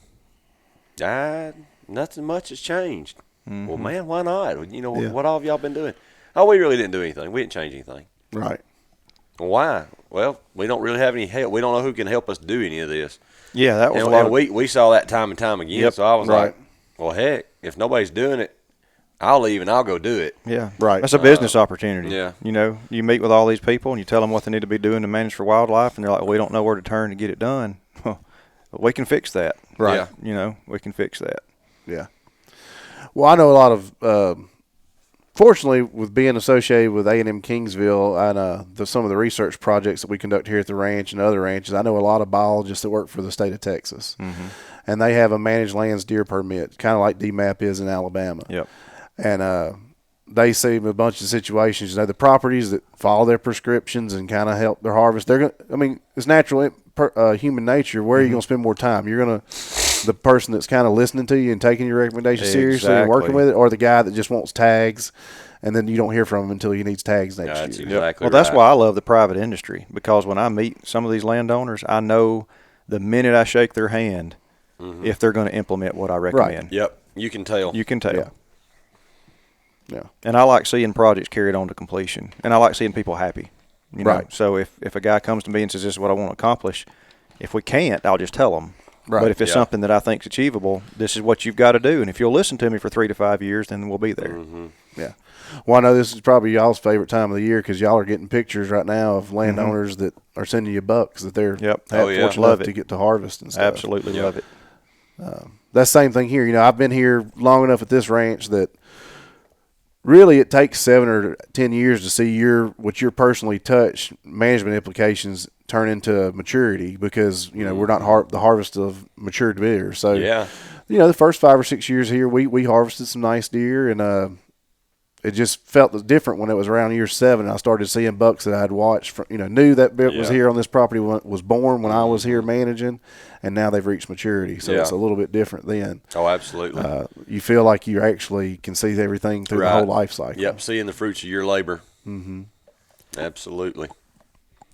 Speaker 4: Nothing much has changed. Mm-hmm. Well, man, why not? What all have y'all been doing? Oh, we really didn't do anything. We didn't change anything.
Speaker 3: Right.
Speaker 4: Well, why? Well, we don't really have any help. We don't know who can help us do any of this.
Speaker 2: Yeah, that was
Speaker 4: we saw that time and time again. Yep. So I was like, well, heck, if nobody's doing it, I'll leave and I'll go do it.
Speaker 2: Yeah, right. That's a business opportunity.
Speaker 4: Yeah.
Speaker 2: You meet with all these people and you tell them what they need to be doing to manage for wildlife, and they're like, well, we don't know where to turn to get it done. We can fix that.
Speaker 3: Right.
Speaker 2: Yeah. We can fix that.
Speaker 3: Yeah. Well, I know a lot of fortunately, with being associated with A&M Kingsville and some of the research projects that we conduct here at the ranch and other ranches, I know a lot of biologists that work for the state of Texas. Mm-hmm. And they have a managed lands deer permit, kind of like DMAP is in Alabama.
Speaker 2: Yep.
Speaker 3: And they see a bunch of situations, the properties that follow their prescriptions and kind of help their harvest. It's natural human nature. Where are you going to spend more time? You're going to the person that's kind of listening to you and taking your recommendation seriously and working with it, or the guy that just wants tags, and then you don't hear from him until he needs tags next year.
Speaker 4: Exactly right.
Speaker 2: Well, that's why I love the private industry, because when I meet some of these landowners, I know the minute I shake their hand if they're going to implement what I recommend.
Speaker 4: Right. Yep. You can tell.
Speaker 3: Yeah.
Speaker 2: And I like seeing projects carried on to completion, and I like seeing people happy.
Speaker 3: Right.
Speaker 2: So if a guy comes to me and says, this is what I want to accomplish, if we can't, I'll just tell them. Right. But if it's something that I think is achievable, this is what you've got to do. And if you'll listen to me for 3 to 5 years, then we'll be there.
Speaker 4: Mm-hmm.
Speaker 3: Yeah. Well, I know this is probably y'all's favorite time of the year, because y'all are getting pictures right now of landowners that are sending you bucks that they're fortunate enough to get to harvest and stuff.
Speaker 2: Absolutely love it.
Speaker 3: That's the same thing here. I've been here long enough at this ranch that really it takes 7 or 10 years to see what your personally touched management implications turn into maturity, because we're not the harvest of matured deer. So the first 5 or 6 years here, we harvested some nice deer, and it just felt different when it was around year 7. I started seeing bucks that I'd watched knew that bit was here on this property when was born when I was here managing, and now they've reached maturity. So it's a little bit different then.
Speaker 4: Oh, absolutely.
Speaker 3: You feel like you actually can see everything through the whole life cycle.
Speaker 4: Yep, seeing the fruits of your labor. Mm-hmm. Absolutely.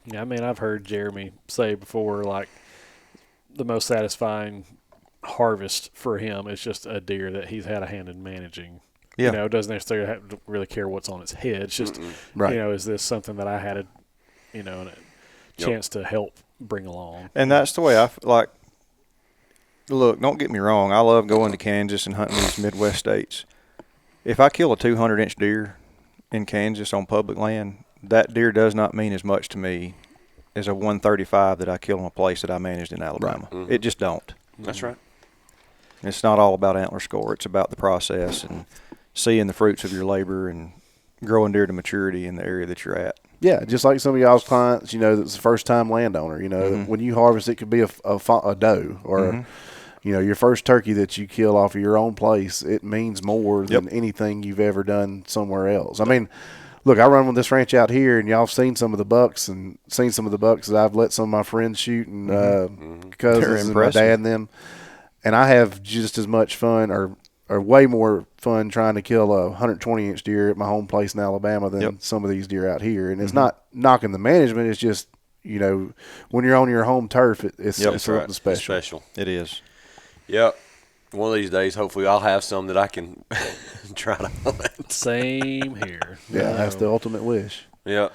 Speaker 1: Yeah, I've heard Jeremy say before, like, the most satisfying harvest for him is just a deer that he's had a hand in managing.
Speaker 2: Yeah.
Speaker 1: It doesn't necessarily really care what's on its head. It's just, is this something that I had a chance to help bring along?
Speaker 2: And that's the way I like. Look, don't get me wrong. I love going to Kansas and hunting these Midwest states. If I kill a 200-inch deer in Kansas on public land, that deer does not mean as much to me as a 135 that I kill in a place that I managed in Alabama. Right. It just don't.
Speaker 4: That's right.
Speaker 2: It's not all about antler score. It's about the process and seeing the fruits of your labor and growing deer to maturity in the area that you're at.
Speaker 3: Yeah, just like some of y'all's clients, that's a first-time landowner. When you harvest, it could be a doe or, your first turkey that you kill off of your own place. It means more than anything you've ever done somewhere else. Look, I run with this ranch out here, and y'all have seen some of the bucks that I've let some of my friends shoot and cousins and my dad and them. And I have just as much fun or way more fun trying to kill a 120-inch deer at my home place in Alabama than some of these deer out here. And it's not knocking the management. It's just, when you're on your home turf, it's something special.
Speaker 4: It's special.
Speaker 2: It is.
Speaker 4: Yep. One of these days, hopefully, I'll have some that I can try to hunt.
Speaker 1: Same here.
Speaker 3: Yeah, that's the ultimate wish.
Speaker 4: Yeah.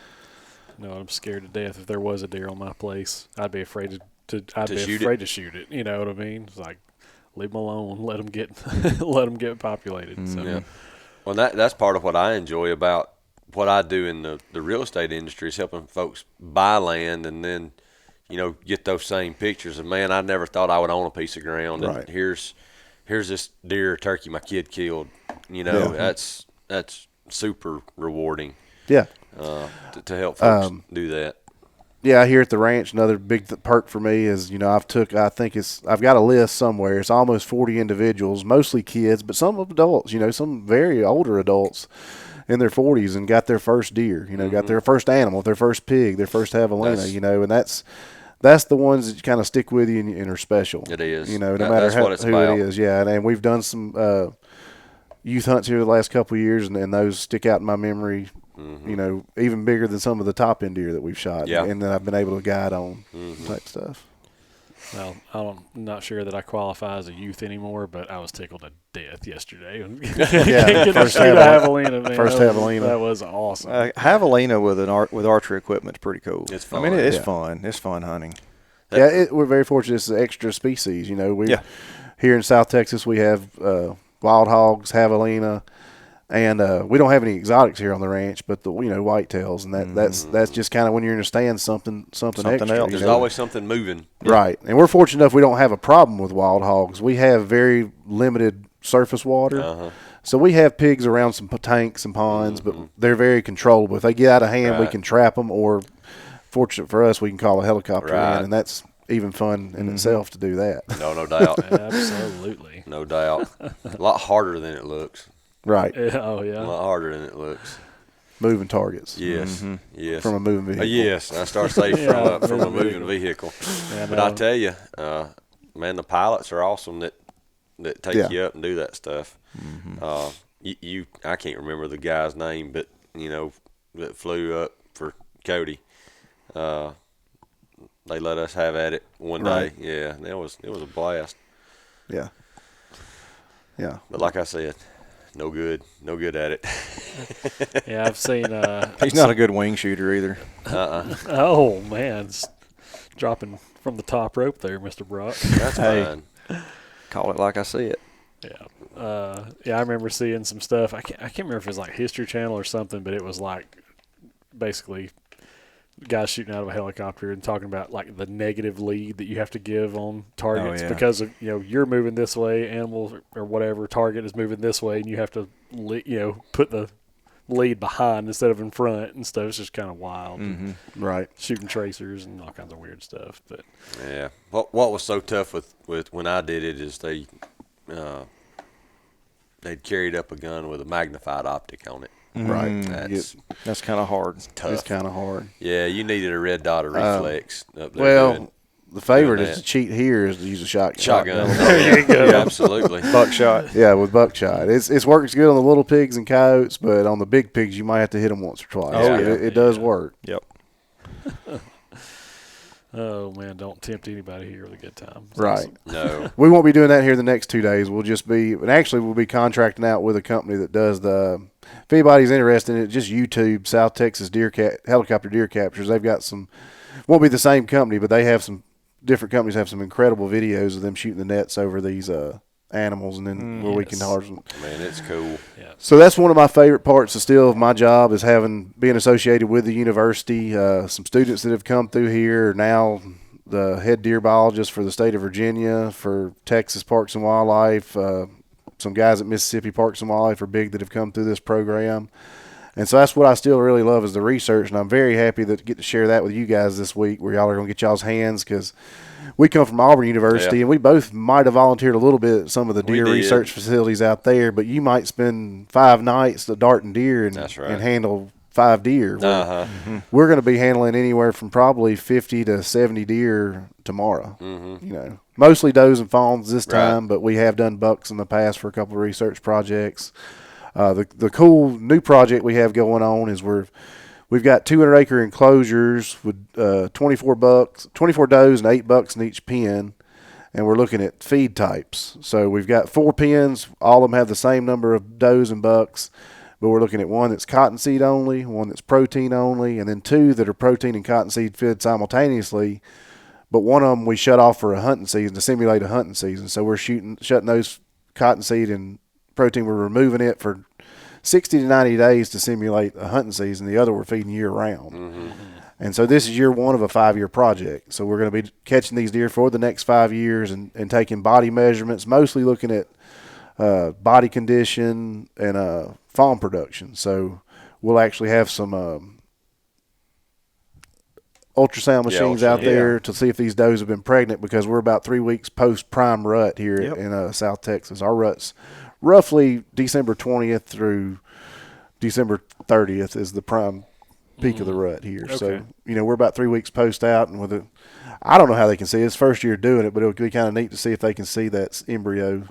Speaker 1: No, I'm scared to death. If there was a deer on my place, I'd be afraid to shoot it. You know what I mean? It's like, leave them alone. Let them get populated. Mm-hmm. So.
Speaker 4: Yeah. Well, that's part of what I enjoy about what I do in the real estate industry is helping folks buy land and then, get those same pictures of, man, I never thought I would own a piece of ground. And here's this deer or turkey my kid killed. That's super rewarding.
Speaker 3: Yeah.
Speaker 4: To help folks do that.
Speaker 3: Yeah, here at the ranch, another big perk for me is, I've got a list somewhere. It's almost 40 individuals, mostly kids, but some adults, some very older adults in their 40s and got their first deer, got their first animal, their first pig, their first javelina, and that's the ones that kind of stick with you and are special.
Speaker 4: It is.
Speaker 3: You know, no matter
Speaker 4: That's what it's
Speaker 3: who
Speaker 4: about.
Speaker 3: it is. Yeah, and we've done some youth hunts here the last couple of years, and those stick out in my memory. You know, even bigger than some of the top end deer that we've shot,
Speaker 4: Yeah.
Speaker 3: and that I've been able to guide on type stuff.
Speaker 1: Well, I'm not sure that I qualify as a youth anymore, but I was tickled to death yesterday.
Speaker 3: Yeah,
Speaker 1: First
Speaker 3: javelina,
Speaker 1: javelina, man.
Speaker 3: first javelina.
Speaker 1: That was awesome.
Speaker 2: Javelina with archery equipment is pretty cool.
Speaker 4: It's fun.
Speaker 2: I mean, it's
Speaker 3: Yeah.
Speaker 2: fun. It's fun hunting.
Speaker 3: Yeah, we're very fortunate. It's an extra species. You know, here in South Texas we have wild hogs, javelina, and we don't have any exotics here on the ranch, but the whitetails, and that's just kind of when you're in a stand something extra.
Speaker 2: else.
Speaker 4: There's always something moving.
Speaker 3: Right, and we're fortunate enough we don't have a problem with wild hogs. We have very limited surface water. So we have pigs around some tanks and ponds, but they're very controllable. If they get out of hand, we can trap them, or fortunate for us, we can call a helicopter in, and that's even fun in itself to do that.
Speaker 4: No doubt.
Speaker 1: Absolutely.
Speaker 4: No doubt. A lot harder than it looks.
Speaker 3: Right,
Speaker 1: Oh,
Speaker 4: A
Speaker 1: yeah.
Speaker 4: lot harder than it looks.
Speaker 3: moving targets.
Speaker 4: Yes. Yes.
Speaker 3: From a moving vehicle.
Speaker 4: Yes. I start saying from a moving vehicle.
Speaker 1: Yeah,
Speaker 4: But I tell you, man, the pilots are awesome that take
Speaker 3: Yeah.
Speaker 4: you up and do that stuff. I can't remember the guy's name, but that flew up for Cody. They let us have at it one
Speaker 3: Right.
Speaker 4: day. Yeah, and it was a blast.
Speaker 3: Yeah. Yeah.
Speaker 4: But like I said, no good at it.
Speaker 1: Yeah, I've seen.
Speaker 2: He's not a good wing shooter either.
Speaker 1: Oh man, it's dropping from the top rope there, Mr. Brock.
Speaker 4: That's fine.
Speaker 2: Call it like I see it.
Speaker 1: Yeah. Yeah, I remember seeing some stuff. I can't remember if it was like History Channel or something, but it was like basically guys shooting out of a helicopter and talking about like the negative lead that you have to give on targets because of you're moving this way, animals or whatever target is moving this way, and you have to put the lead behind instead of in front and stuff. It's just kind of wild.
Speaker 3: Right.
Speaker 1: Shooting tracers and all kinds of weird stuff. But
Speaker 4: Yeah. What was so tough with when I did it is they'd carried up a gun with a magnified optic on it.
Speaker 3: Right.
Speaker 2: That's kind of hard.
Speaker 4: Tough.
Speaker 3: It's kind of hard.
Speaker 4: Yeah, you needed a red dot of reflex up there.
Speaker 3: Well, the favorite
Speaker 4: doing
Speaker 3: is
Speaker 4: that.
Speaker 3: to cheat here is to use a shotgun.
Speaker 4: Shotgun. There you go. Absolutely.
Speaker 2: Buckshot.
Speaker 3: Yeah, with buckshot. It works good on the little pigs and coyotes, but on the big pigs, you might have to hit them once or twice.
Speaker 4: Oh, yeah.
Speaker 3: It does work.
Speaker 2: Yep.
Speaker 1: oh man, don't tempt anybody here with a good time. It's
Speaker 3: Right.
Speaker 1: awesome.
Speaker 4: No.
Speaker 3: We won't be doing that here the next 2 days. We'll be contracting out with a company that does if anybody's interested in it, just YouTube South Texas helicopter deer captures. They've got won't be the same company, but they have different companies have some incredible videos of them shooting the nets over these animals, and then where we can harvest them.
Speaker 4: Man, it's cool.
Speaker 1: Yeah.
Speaker 3: So that's one of my favorite parts of my job is being associated with the university. Some students that have come through here are now the head deer biologist for the state of Virginia, for Texas Parks and Wildlife. Some guys at Mississippi Parks and Wildlife are big that have come through this program. And so that's what I still really love is the research, and I'm very happy to get to share that with you guys this week where y'all are going to get y'all's hands, because we come from Auburn University, and we both might have volunteered a little bit at some of the deer research facilities out there, but you might spend 5 nights darting deer and handle 5 deer. We're going to be handling anywhere from probably 50 to 70 deer tomorrow. Mostly does and fawns this time, but we have done bucks in the past for a couple of research projects. The cool new project we have going on is we've got 200-acre enclosures with 24 does and 8 bucks in each pen, and we're looking at feed types. So we've got 4 pens. All of them have the same number of does and bucks, but we're looking at one that's cottonseed only, one that's protein only, and then 2 that are protein and cottonseed fed simultaneously. But one of them we shut off for a hunting season to simulate a hunting season. So we're shutting those cottonseed and protein. We're removing it for 60 to 90 days to simulate a hunting season. The other we're feeding year round. And so this is year 1 of a 5-year project. So we're going to be catching these deer for the next 5 years and taking body measurements, mostly looking at body condition and fawn production. So we'll actually have some ultrasound machines out there to see if these does have been pregnant, because we're about 3 weeks post prime rut here in South Texas. Our rut's roughly December 20th through December 30th is the prime peak of the rut here.
Speaker 1: Okay.
Speaker 3: So, we're about 3 weeks post out, and I don't know how they can see it. It's first year doing it, but it would be kind of neat to see if they can see that embryo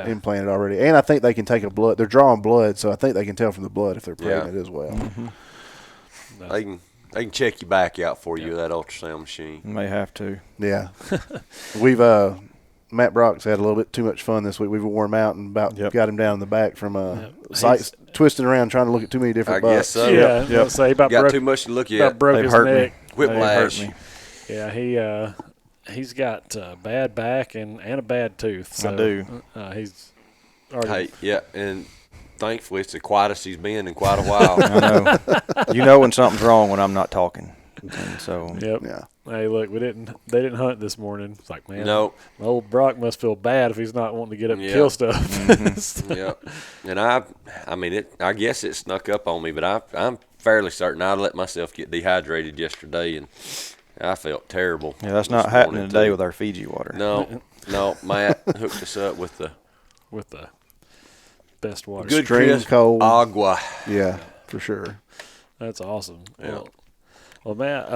Speaker 3: implanted already. And I think they can take a blood. They're drawing blood, so I think they can tell from the blood if they're pregnant as well.
Speaker 4: They can check your back out for you with that ultrasound machine.
Speaker 2: May have to.
Speaker 3: Yeah. We've Matt Brock's had a little bit too much fun this week. We've worn him out and got him down in the back from sights twisting around trying to look at too many different bucks.
Speaker 4: I guess so.
Speaker 1: Yeah. So he about
Speaker 4: got
Speaker 1: broke,
Speaker 4: too much to look at.
Speaker 1: About broke
Speaker 2: They've
Speaker 1: his
Speaker 2: hurt
Speaker 1: neck.
Speaker 2: me.
Speaker 4: Whiplash.
Speaker 2: Hurt me.
Speaker 1: Yeah, he's got bad back and a bad tooth. So,
Speaker 2: I do.
Speaker 1: He's already.
Speaker 4: Hey, and thankfully it's the quietest he's been in quite a while.
Speaker 2: I know. You know when something's wrong when I'm not talking. And so.
Speaker 1: Yep.
Speaker 3: Yeah.
Speaker 1: Hey, look, they didn't hunt this morning. It's like, man,
Speaker 4: No.
Speaker 1: old Brock must feel bad if he's not wanting to get up and kill stuff.
Speaker 4: Yep. And I guess it snuck up on me, but I'm fairly certain I let myself get dehydrated yesterday, and I felt terrible.
Speaker 2: Yeah, that's not happening today with our Fiji water.
Speaker 4: No, Matt hooked us up with the
Speaker 1: best water.
Speaker 4: good
Speaker 3: Extreme
Speaker 4: crisp
Speaker 3: cold.
Speaker 4: agua.
Speaker 3: Yeah, for sure.
Speaker 1: That's awesome.
Speaker 4: Yeah.
Speaker 1: Well, Matt,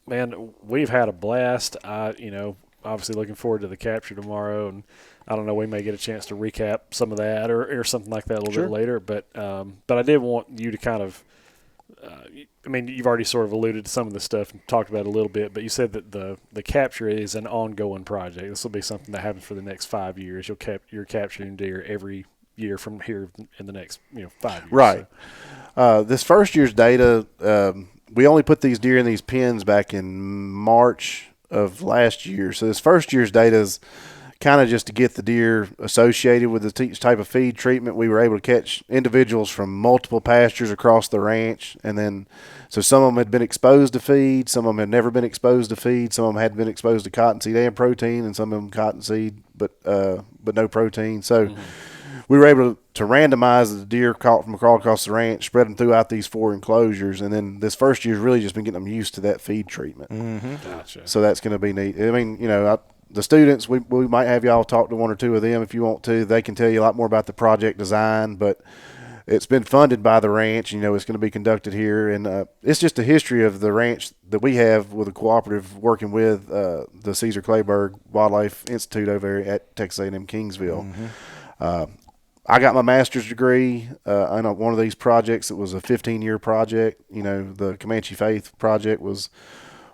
Speaker 1: man, we've had a blast. Obviously looking forward to the capture tomorrow, and I don't know, we may get a chance to recap some of that or something like that a little bit later. But I did want you to kind of, you've already sort of alluded to some of the stuff and talked about it a little bit, but you said that the capture is an ongoing project. This will be something that happens for the next 5 years. You're capturing deer every year from here in the next 5 years.
Speaker 3: Right. So. This first year's data, we only put these deer in these pens back in March of last year. So this first year's data is kind of just to get the deer associated with the type of feed treatment. We were able to catch individuals from multiple pastures across the ranch. And then, so some of them had been exposed to feed, some of them had never been exposed to feed, some of them had been exposed to cottonseed and protein, and some of them cottonseed, but no protein. So we were able to randomize the deer caught from across the ranch, spread them throughout these 4 enclosures, and then this first year's really just been getting them used to that feed treatment.
Speaker 1: Gotcha.
Speaker 3: So that's going to be neat. The students, we might have y'all talk to 1 or 2 of them if you want to. They can tell you a lot more about the project design, but it's been funded by the ranch. It's going to be conducted here, and it's just a history of the ranch that we have with a cooperative working with the Cesar Clayburgh Wildlife Institute over at Texas A&M Kingsville. I got my master's degree on one of these projects. It was a 15-year project. The Comanche Faith project was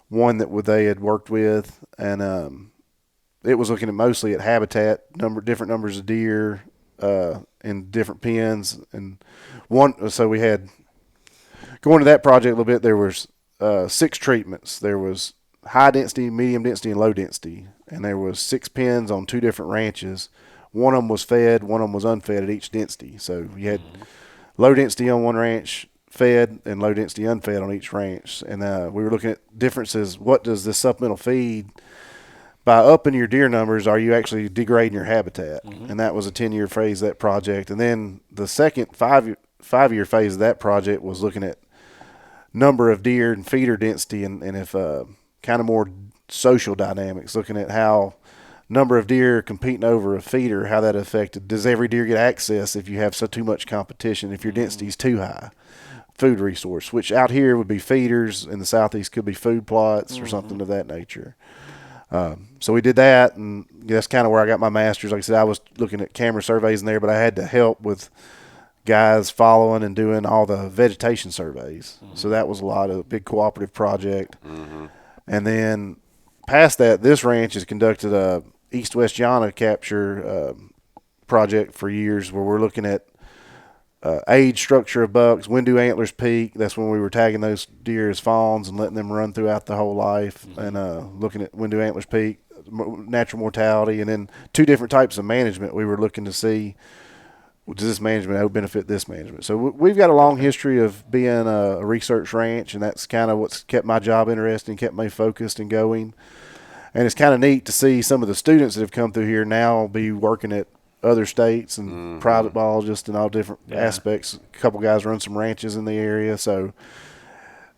Speaker 3: one that they had worked with, and it was looking mostly at habitat, different numbers of deer in different pens, and so we had, going to that project a little bit, there was 6 treatments. There was high density, medium density, and low density, and there was 6 pens on 2 different ranches. One of them was fed, one of them was unfed at each density. So you had low density on one ranch, fed, and low density unfed on each ranch. And we were looking at differences. What does this supplemental feed, by upping your deer numbers, are you actually degrading your habitat? And that was a 10-year phase of that project. And then the second 5-year phase of that project was looking at number of deer and feeder density and if kind of more social dynamics, looking at how number of deer competing over a feeder, how that affected. Does every deer get access if you have too much competition, if your density is too high? Food resource, which out here would be feeders, in the southeast could be food plots or something of that nature. So we did that, and that's kind of where I got my master's. Like I said, I was looking at camera surveys in there, but I had to help with guys following and doing all the vegetation surveys. So that was a big cooperative project. And then past that, this ranch has conducted a east-west Yana capture project for years, where we're looking at age structure of bucks, when do antlers peak. That's when we were tagging those deer as fawns and letting them run throughout the whole life, and looking at when do antlers peak, natural mortality, and then 2 different types of management. We were looking to see, does this management benefit this management? So we've got a long history of being a research ranch, and that's kind of what's kept my job interesting, kept me focused and going. And it's kind of neat to see some of the students that have come through here now be working at other states and private biologists and all different aspects. A couple guys run some ranches in the area. So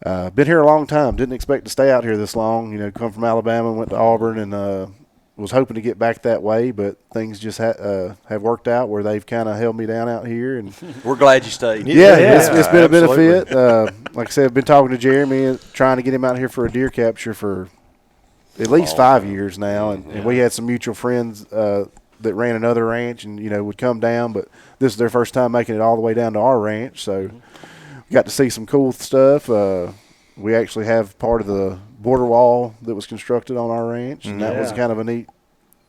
Speaker 3: been here a long time. Didn't expect to stay out here this long. Come from Alabama, went to Auburn, and was hoping to get back that way, but things just have worked out where they've kind of held me down out here. And
Speaker 4: we're glad you stayed.
Speaker 3: It's been a benefit. Like I said, I've been talking to Jeremy, trying to get him out here for a deer capture for at least
Speaker 4: Oh,
Speaker 3: 5
Speaker 4: man.
Speaker 3: years now, and we had some mutual friends that ran another ranch, and would come down, but this is their first time making it all the way down to our ranch, so we got to see some cool stuff. We actually have part of the border wall that was constructed on our ranch, and that was kind of a neat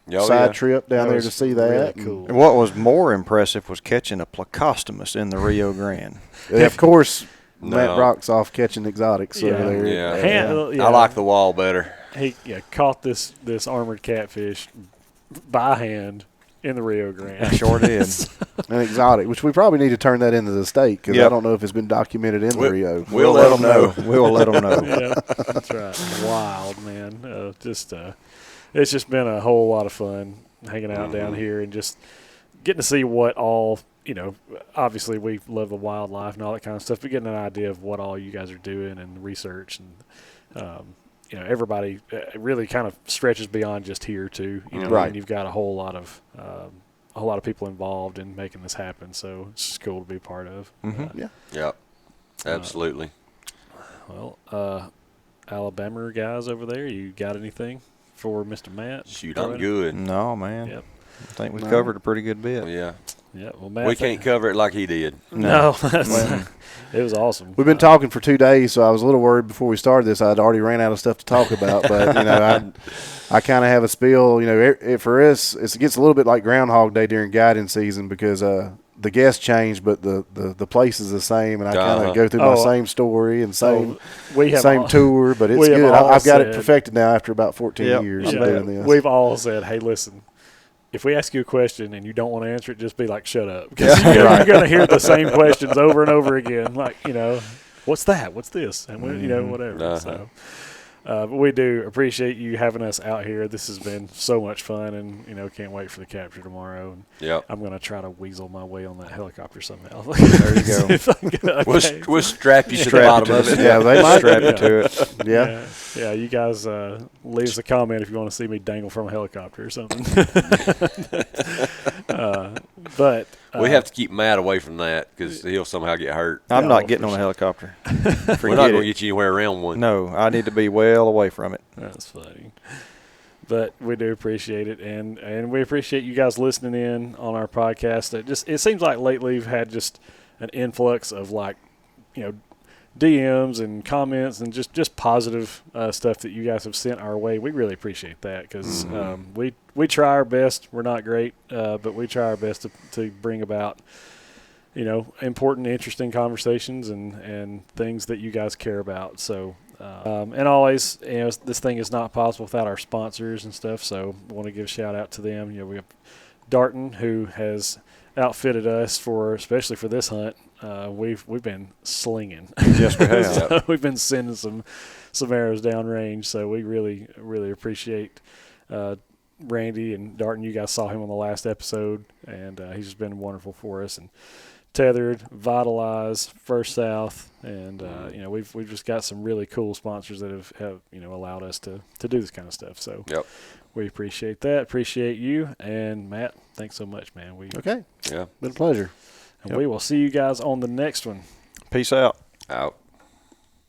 Speaker 3: side trip down there to see that.
Speaker 1: Really cool.
Speaker 2: And what was more impressive was catching a plecostomus in the Rio Grande.
Speaker 3: And of course,
Speaker 4: No.
Speaker 3: Matt Brock's off catching exotics over there.
Speaker 4: I like the wall better.
Speaker 1: He caught this armored catfish by hand in the Rio Grande.
Speaker 2: I sure did.
Speaker 3: An exotic, which we probably need to turn that into the state, because I don't know if it's been documented in the Rio.
Speaker 4: We'll let them know.
Speaker 2: We'll let them know.
Speaker 1: Yeah, that's right. Wild, man. It's just been a whole lot of fun hanging out down here and just getting to see what all, obviously we love the wildlife and all that kind of stuff, but getting an idea of what all you guys are doing and research and, everybody really kind of stretches beyond just here too.
Speaker 3: Right.
Speaker 1: And you've got a whole lot of people involved in making this happen. So it's just cool to be part of.
Speaker 2: Mm-hmm.
Speaker 4: Yep. Absolutely.
Speaker 1: Alabama guys over there, you got anything for Mr. Matt?
Speaker 4: Shoot, I'm good.
Speaker 2: No, man.
Speaker 1: Yep.
Speaker 2: I think we covered a pretty good bit.
Speaker 4: Yeah.
Speaker 1: Yeah. Well, Matt,
Speaker 4: We can't cover it like he did.
Speaker 1: No. It was awesome.
Speaker 3: We've been talking for 2 days, so I was a little worried before we started this. I'd already ran out of stuff to talk about, but I kind of have a spiel. For us, it gets a little bit like Groundhog Day during guiding season, because the guests change, but the place is the same, and I kind of go through my same story and same tour. But it's good. I've got it perfected now after about 14 years of doing this.
Speaker 1: We've all said, "Hey, listen. If we ask you a question and you don't want to answer it, just be like, shut up." Because you're going to hear the same questions over and over again. Like, what's that? What's this? And, whatever.
Speaker 4: Uh-huh.
Speaker 1: So, but we do appreciate you having us out here. This has been so much fun, and, can't wait for the capture tomorrow. And
Speaker 4: Yep.
Speaker 1: I'm going to try to weasel my way on that helicopter somehow.
Speaker 2: There you go.
Speaker 4: We'll strap you to the bottom of it.
Speaker 3: Yeah, they might
Speaker 2: Strap you to it.
Speaker 3: Yeah.
Speaker 1: Yeah, you guys leave us a comment if you want to see me dangle from a helicopter or something. But
Speaker 4: We have to keep Matt away from that because he'll somehow get hurt.
Speaker 2: I'm not getting on a helicopter.
Speaker 4: We're not going to get you anywhere around one.
Speaker 2: No, I need to be well away from it.
Speaker 1: That's funny. But we do appreciate it, and we appreciate you guys listening in on our podcast. It seems like lately we've had just an influx of DMs and comments and just positive stuff that you guys have sent our way. We really appreciate that because we try our best. We're not great, but we try our best to bring about important, interesting conversations and things that you guys care about. So. And always, this thing is not possible without our sponsors and stuff. So I want to give a shout out to them. We have Darton, who has outfitted us especially for this hunt. We've been slinging.
Speaker 2: Yes, we have.
Speaker 1: So we've been sending some arrows down range. So we really, really appreciate Randy and Darton. You guys saw him on the last episode, and he's just been wonderful for us. And Tethered, Vitalize, First South, and we've just got some really cool sponsors that have allowed us to do this kind of stuff. So we appreciate that. Appreciate you, and Matt, thanks so much, man.
Speaker 3: Okay.
Speaker 4: Yeah.
Speaker 3: Been a pleasure.
Speaker 1: And we will see you guys on the next one.
Speaker 2: Peace out.
Speaker 4: Out.